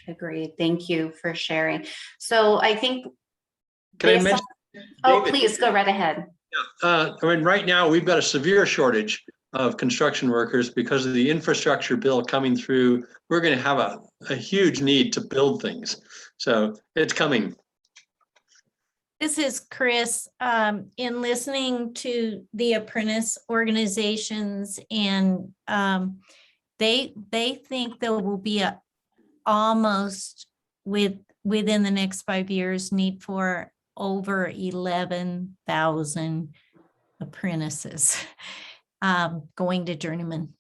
Agreed. Thank you for sharing. So I think. Can I based mention? on- Oh, David? please go right ahead. I mean, right now, we've got a severe shortage of construction workers because of the infrastructure bill coming through. We're going to have a huge need to build things. So it's coming. This is Chris. In listening to the apprentice organizations, and they think there will be almost within the next 5 years need for over 11,000 apprentices going to journeyman.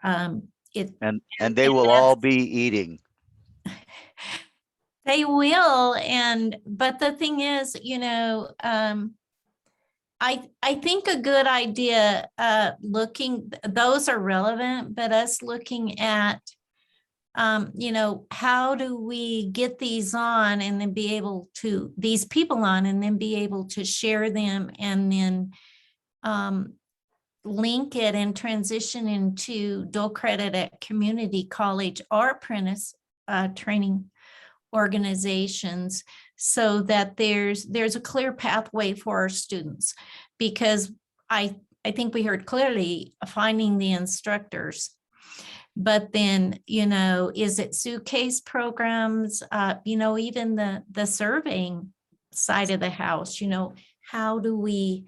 And they will all be eating. They will, but the thing is, I think a good idea, those are relevant, but us looking at, how do we get these on and then be able to, these people on, and then be able to share them, and then link it and transition into dual credit at community college or apprentice training organizations, so that there's a clear pathway for our students. Because I think we heard clearly finding the instructors, but then, is it suitcase programs, even the surveying side of the house, how do we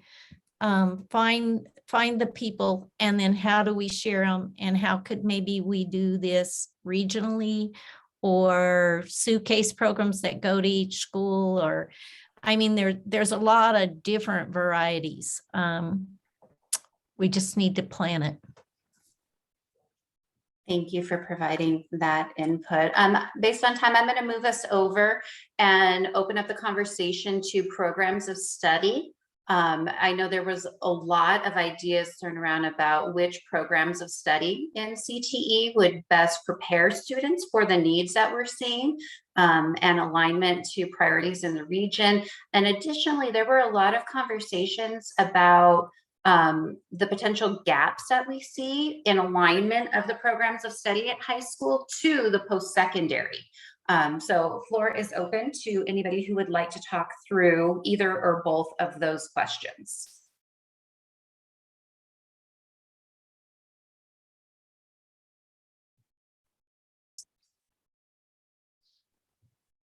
find the people, and then how do we share them, and how could maybe we do this regionally, or suitcase programs that go to each school, or, there's a lot of different varieties. We just need to plan it. Thank you for providing that input. Based on time, I'm going to move us over and open up the conversation to programs of study. I know there was a lot of ideas thrown around about which programs of study in CTE would best prepare students for the needs that we're seeing, and alignment to priorities in the region. And additionally, there were a lot of conversations about the potential gaps that we see in alignment of the programs of study at high school to the post-secondary. So floor is open to anybody who would like to talk through either or both of those questions.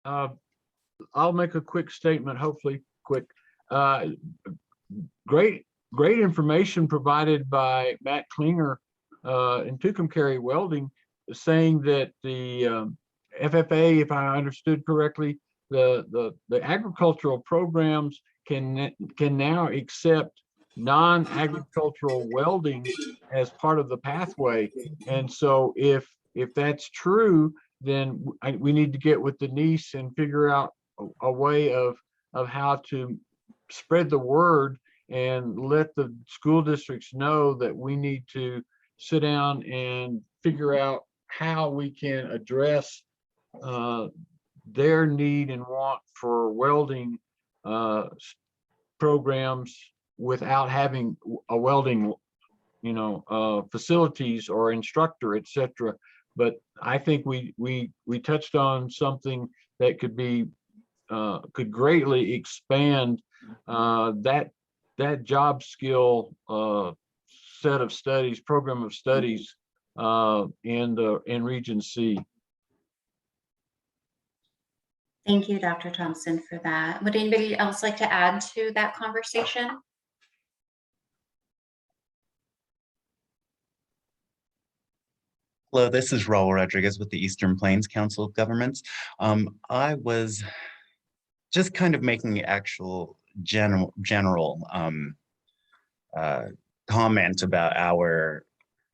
I'll make a quick statement, hopefully quick. Great information provided by Matt Klinger in Tucumcari Welding, saying that the FFA, if I understood correctly, the agricultural programs can now accept non-agricultural welding as part of the pathway. And so if that's true, then we need to get with Denise and figure out a way of how to spread the word and let the school districts know that we need to sit down and figure out how we can address their need and want for welding programs without having a welding, facilities or instructor, etc. But I think we touched on something that could greatly expand that job skill set of studies, program of studies in Region C. Thank you, Dr. Thompson, for that. Would anybody else like to add to that conversation? Hello, this is Raul Rodriguez with the Eastern Plains Council of Governments. I was just kind of making the actual general comment about our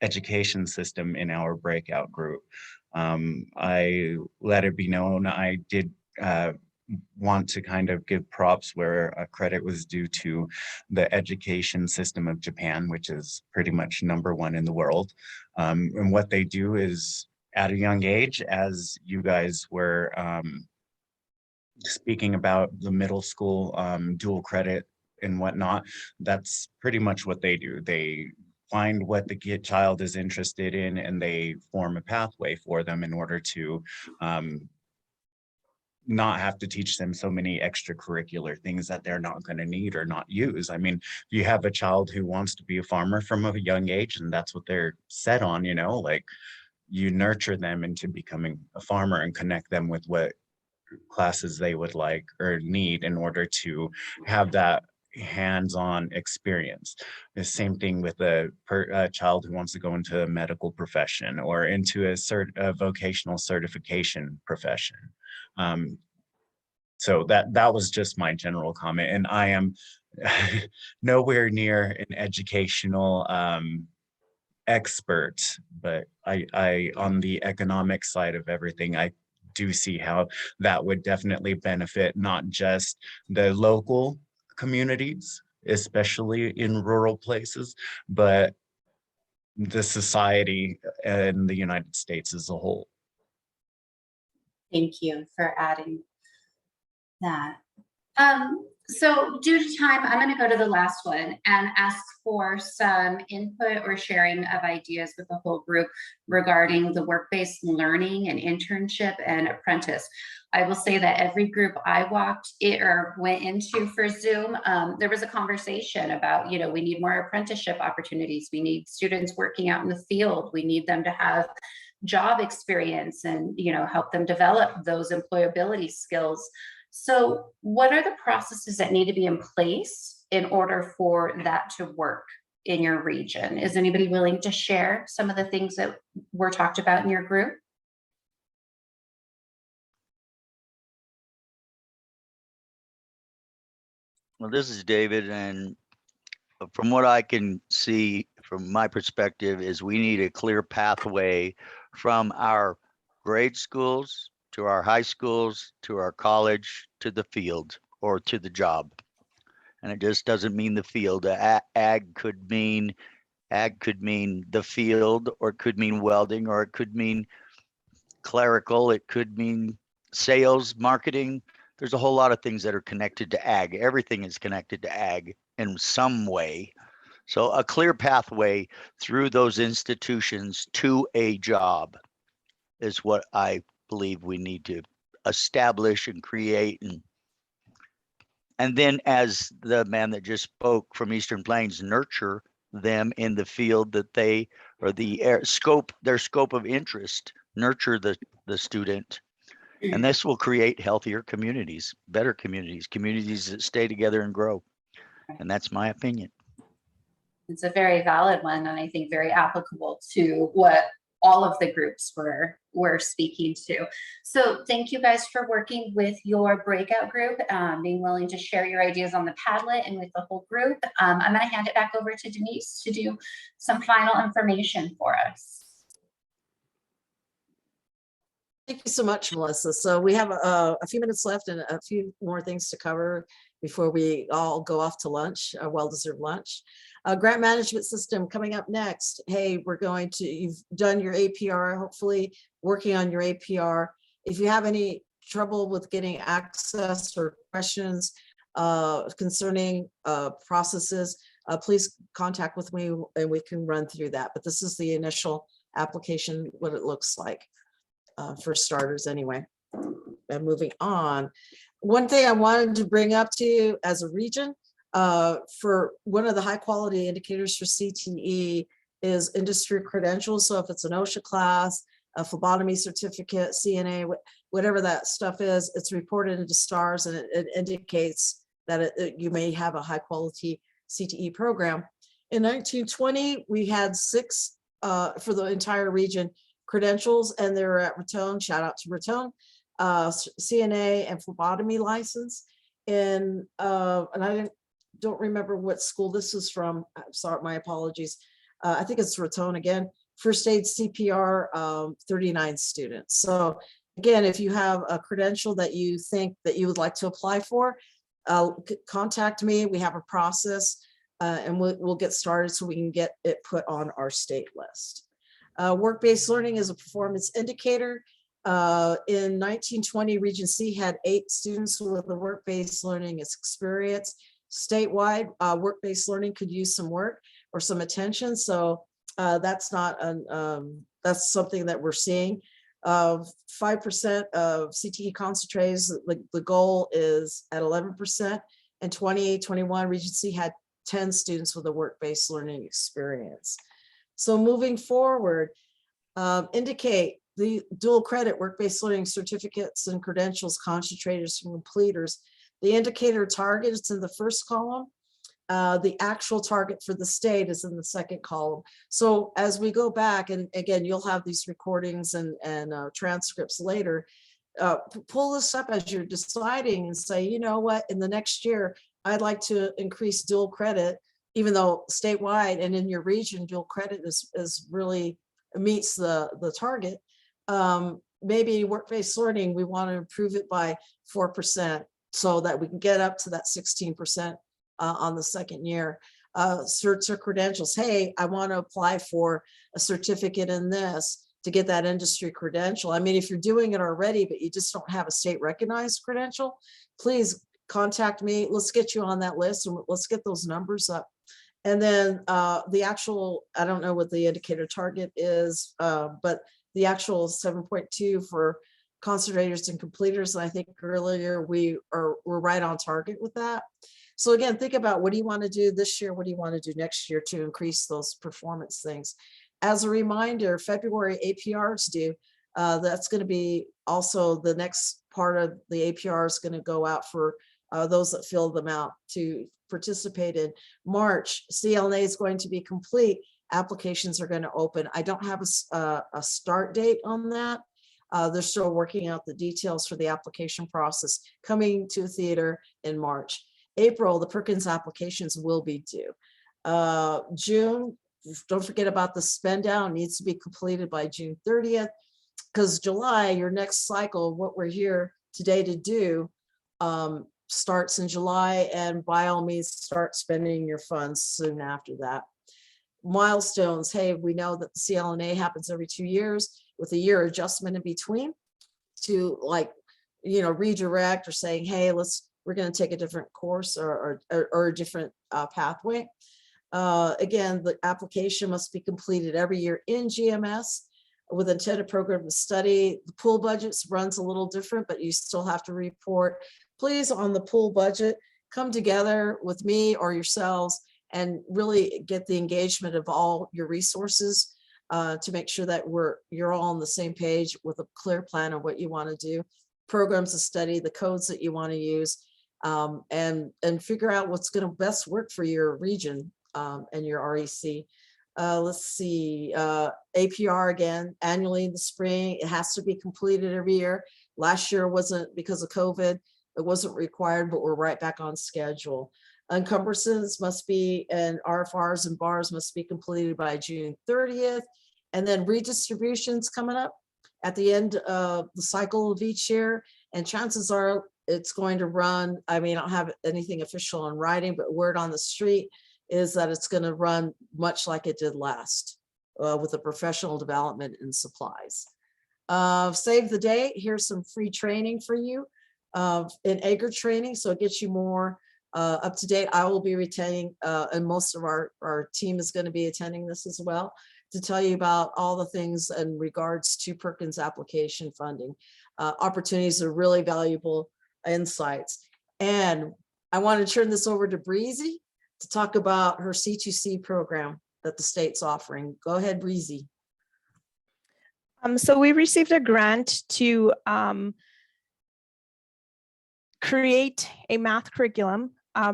education system in our breakout group. I let it be known I did want to kind of give props where credit was due to the education system of Japan, which is pretty much #1 in the world. And what they do is at a young age, as you guys were speaking about the middle school dual credit and whatnot, that's pretty much what they do. They find what the child is interested in and they form a pathway for them in order to not have to teach them so many extracurricular things that they're not going to need or not use. I mean, you have a child who wants to be a farmer from a young age and that's what they're set on, like you nurture them into becoming a farmer and connect them with what classes they would like or need in order to have that hands-on experience. The same thing with a child who wants to go into a medical profession or into a vocational certification profession. So that was just my general comment, and I am nowhere near an educational expert, but I on the economic side of everything, I do see how that would definitely benefit not just the local communities, especially in rural places, but the society and the United States as a whole. Thank you for adding that. So due to time, I'm going to go to the last one and ask for some input or sharing of ideas with the whole group regarding the work-based learning and internship and apprentice. I will say that every group I went into for Zoom, there was a conversation about, we need more apprenticeship opportunities. We need students working out in the field. We need them to have job experience and, help them develop those employability skills. So what are the processes that need to be in place in order for that to work in your region? Is anybody willing to share some of the things that were talked about in your group? Well, this is David, and from what I can see from my perspective is we need a clear pathway from our grade schools to our high schools, to our college, to the field or to the job. And it just doesn't mean the field. Ag could mean the field, or it could mean welding, or it could mean clerical. It could mean sales, marketing. There's a whole lot of things that are connected to ag. Everything is connected to ag in some way. So a clear pathway through those institutions to a job is what I believe we need to establish and create, and then, as the man that just spoke from Eastern Plains, nurture them in the field that they, or their scope of interest, nurture the student, and this will create healthier communities, better communities that stay together and grow. And that's my opinion. It's a very valid one, and I think very applicable to what all of the groups were speaking to. So thank you guys for working with your breakout group, being willing to share your ideas on the Padlet and with the whole group. I'm going to hand it back over to Denise to do some final information for us. Thank you so much, Melissa. So we have a few minutes left and a few more things to cover before we all go off to lunch, a well-deserved lunch. Grant management system coming up next. Hey, you've done your APR, hopefully working on your APR. If you have any trouble with getting access or questions concerning processes, please contact with me and we can run through that. But this is the initial application, what it looks like for starters anyway. And moving on. One thing I wanted to bring up to you as a region, for one of the high quality indicators for CTE is industry credentials. So if it's an OSHA class, a phlebotomy certificate, CNA, whatever that stuff is, it's reported into STARS and it indicates that you may have a high quality CTE program. In 1920, we had 6 for the entire region credentials, and they were at Raton. Shout out to Raton. CNA and phlebotomy license. And I don't remember what school this is from. I'm sorry, my apologies. I think it's Raton again. First aid CPR, 39 students. So again, if you have a credential that you think that you would like to apply for, contact me. We have a process and we'll get started so we can get it put on our state list. Work-based learning is a performance indicator. In 1920, Region C had 8 students with the work-based learning experience. Statewide, work-based learning could use some work or some attention. So that's something that we're seeing. 5% of CTE concentrates, the goal is at 11%. And 2021, Region C had 10 students with a work-based learning experience. So moving forward, indicate the dual credit work-based learning certificates and credentials, concentrators and completers. The indicator target is in the first column. The actual target for the state is in the second column. So as we go back, and again, you'll have these recordings and transcripts later, pull this up as you're deciding and say, you know what, in the next year, I'd like to increase dual credit, even though statewide and in your region, dual credit is really meets the target. Maybe work-based learning, we want to improve it by 4% so that we can get up to that 16% on the second year. Certs or credentials, hey, I want to apply for a certificate in this to get that industry credential. I mean, if you're doing it already, but you just don't have a state recognized credential, please contact me. Let's get you on that list and let's get those numbers up. And then the actual, I don't know what the indicator target is, but the actual 7.2 for concentrators and completers. And I think earlier we're right on target with that. So again, think about what do you want to do this year? What do you want to do next year to increase those performance things? As a reminder, February APRs due. That's going to be also the next part of the APR is going to go out for those that fill them out to participate in. March, CLNA is going to be complete. Applications are going to open. I don't have a start date on that. They're still working out the details for the application process coming to a theater in March. April, the Perkins applications will be due. June, don't forget about the spend down, needs to be completed by June 30th, because July, your next cycle, what we're here today to do, starts in July, and by all means, start spending your funds soon after that. Milestones, hey, we know that the CLNA happens every 2 years with a year adjustment in between to redirect or saying, hey, we're going to take a different course or a different pathway. Again, the application must be completed every year in GMS with intended program to study. The pool budgets runs a little different, but you still have to report. Please, on the pool budget, come together with me or yourselves and really get the engagement of all your resources to make sure that you're all on the same page with a clear plan of what you want to do, programs to study, the codes that you want to use, and figure out what's going to best work for your region. and your REC. Let's see, APR again, annually in the spring. It has to be completed every year. Last year wasn't, because of COVID, it wasn't required, but we're right back on schedule. Encumbrances must be, and RFRs and bars must be completed by June 30th. And then redistributions coming up at the end of the cycle of each year. And chances are it's going to run, I mean, I don't have anything official in writing, but word on the street is that it's going to run much like it did last with the professional development and supplies. Save the date. Here's some free training for you in AGR training. So it gets you more up to date. I will be retaining, and most of our team is going to be attending this as well, to tell you about all the things in regards to Perkins application funding. Opportunities are really valuable insights. And I want to turn this over to Breezy to talk about her C2C program that the state's offering. Go ahead, Breezy. So we received a grant to create a math curriculum.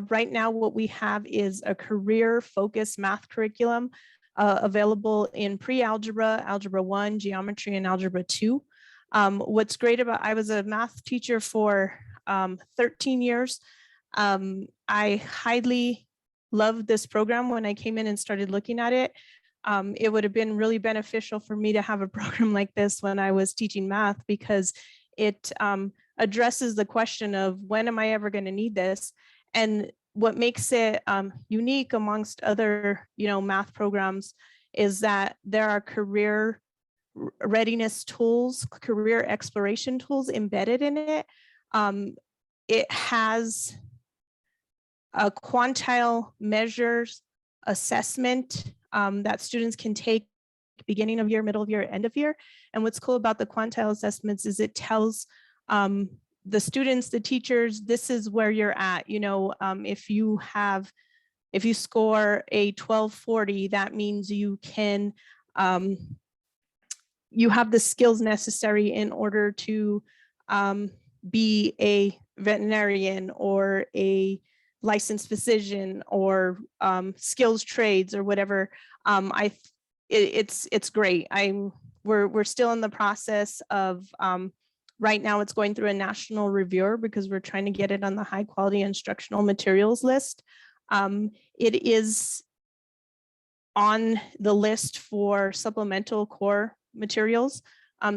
Right now, what we have is a career-focused math curriculum available in pre-algebra, algebra 1, geometry, and algebra 2. What's great about, I was a math teacher for 13 years. I highly loved this program when I came in and started looking at it. It would have been really beneficial for me to have a program like this when I was teaching math, because it addresses the question of when am I ever going to need this? And what makes it unique amongst other, math programs is that there are career readiness tools, career exploration tools embedded in it. It has a quantile measures assessment that students can take beginning of year, middle of year, end of year. And what's cool about the quantile assessments is it tells the students, the teachers, this is where you're at. If you score a 1240, that means you can, you have the skills necessary in order to be a veterinarian or a licensed physician or skills trades or whatever. It's great. We're still in the process of, right now it's going through a national reviewer because we're trying to get it on the high quality instructional materials list. It is on the list for supplemental core materials,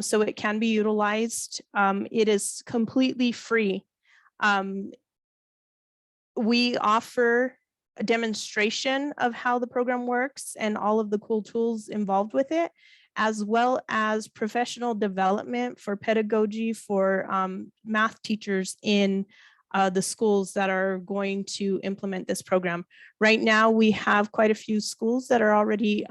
so it can be utilized. It is completely free. We offer a demonstration of how the program works and all of the cool tools involved with it, as well as professional development for pedagogy for math teachers in the schools that are going to implement this program. Right now, we have quite a few schools that are already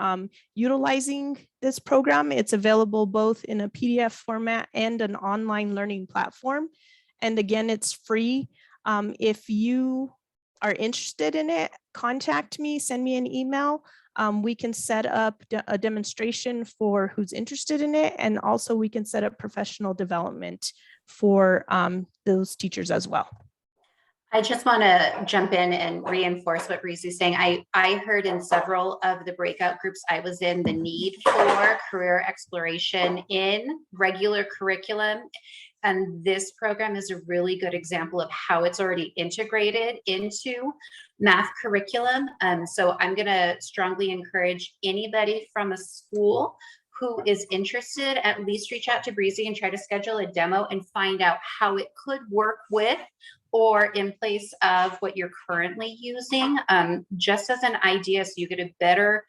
utilizing this program. It's available both in a PDF format and an online learning platform. And again, it's free. If you are interested in it, contact me, send me an email. We can set up a demonstration for who's interested in it. And also we can set up professional development for those teachers as well. I just want to jump in and reinforce what Breezy's saying. I heard in several of the breakout groups I was in the need for career exploration in regular curriculum. And this program is a really good example of how it's already integrated into math curriculum. So I'm going to strongly encourage anybody from a school who is interested, at least reach out to Breezy and try to schedule a demo and find out how it could work with or in place of what you're currently using, just as an idea, so you get a better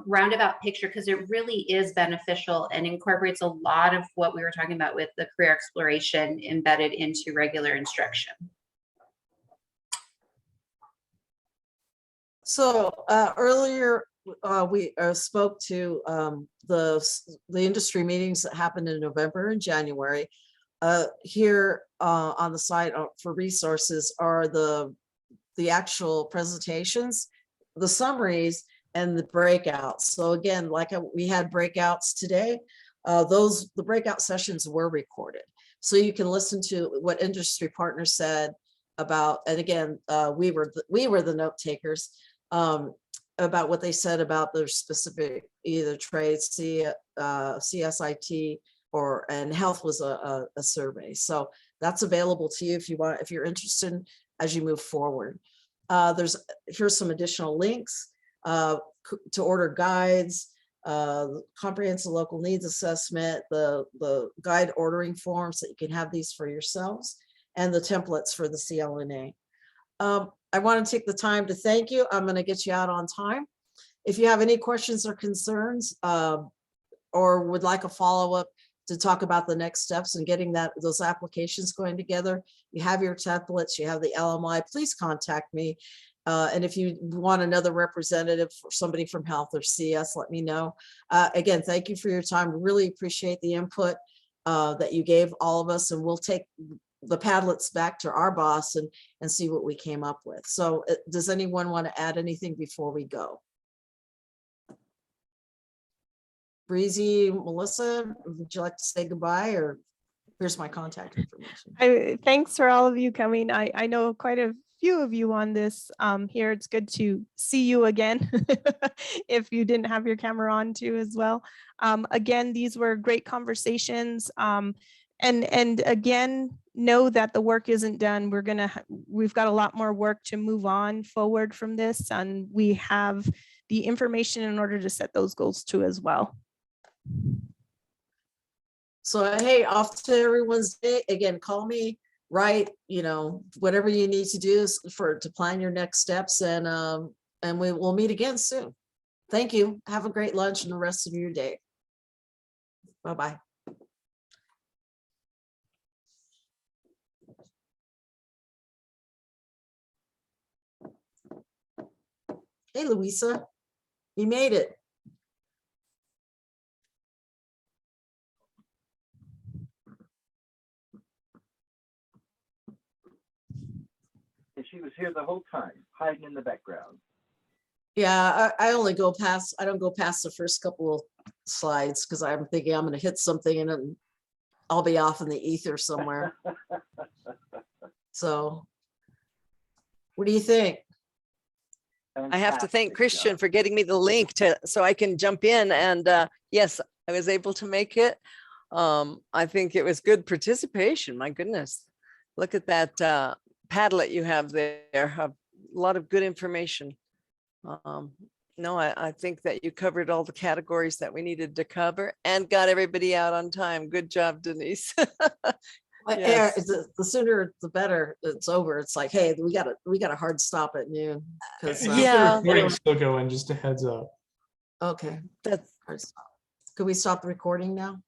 roundabout picture, because it really is beneficial and incorporates a lot of what we were talking about with the career exploration embedded into regular instruction. So earlier we spoke to the industry meetings that happened in November and January. Here on the site for resources are the actual presentations, the summaries, and the breakouts. So again, like we had breakouts today, the breakout sessions were recorded. So you can listen to what industry partners said about, and again, we were the note takers. about what they said about their specific either trades, CSIT and health was a survey. So that's available to you if you want, if you're interested as you move forward. Here's some additional links to order guides, comprehensive local needs assessment, the guide ordering forms that you can have these for yourselves, and the templates for the CLNA. I want to take the time to thank you. I'm going to get you out on time. If you have any questions or concerns, or would like a follow-up to talk about the next steps and getting those applications going together, you have your templates, you have the LMI, please contact me. And if you want another representative or somebody from health or CS, let me know. Again, thank you for your time. Really appreciate the input that you gave all of us, and we'll take the Padlets back to our boss and see what we came up with. So does anyone want to add anything before we go? Breezy, Melissa, would you like to say goodbye, or here's my contact information? Thanks for all of you coming. I know quite a few of you on this here. It's good to see you again if you didn't have your camera on too as well. Again, these were great conversations. And again, know that the work isn't done. We've got a lot more work to move on forward from this, and we have the information in order to set those goals too as well. So, hey, off to everyone's day. Again, call me, write, whatever you need to do to plan your next steps, and we will meet again soon. Thank you. Have a great lunch and the rest of your day. Bye-bye. Hey, Louisa, you made it. And she was here the whole time, hiding in the background. Yeah, I don't go past the first couple of slides because I'm thinking I'm going to hit something and then I'll be off in the ether somewhere. So what do you think? I have to thank Christian for getting me the link so I can jump in, and yes, I was able to make it. I think it was good participation. My goodness, look at that Padlet you have there. A lot of good information. No, I think that you covered all the categories that we needed to cover and got everybody out on time. Good job, Denise. Yes. The sooner the better it's over. It's like, hey, we got a hard stop at noon. Yeah. Recording still going, just a heads up. Okay. That's hard stop. Could we stop the recording now?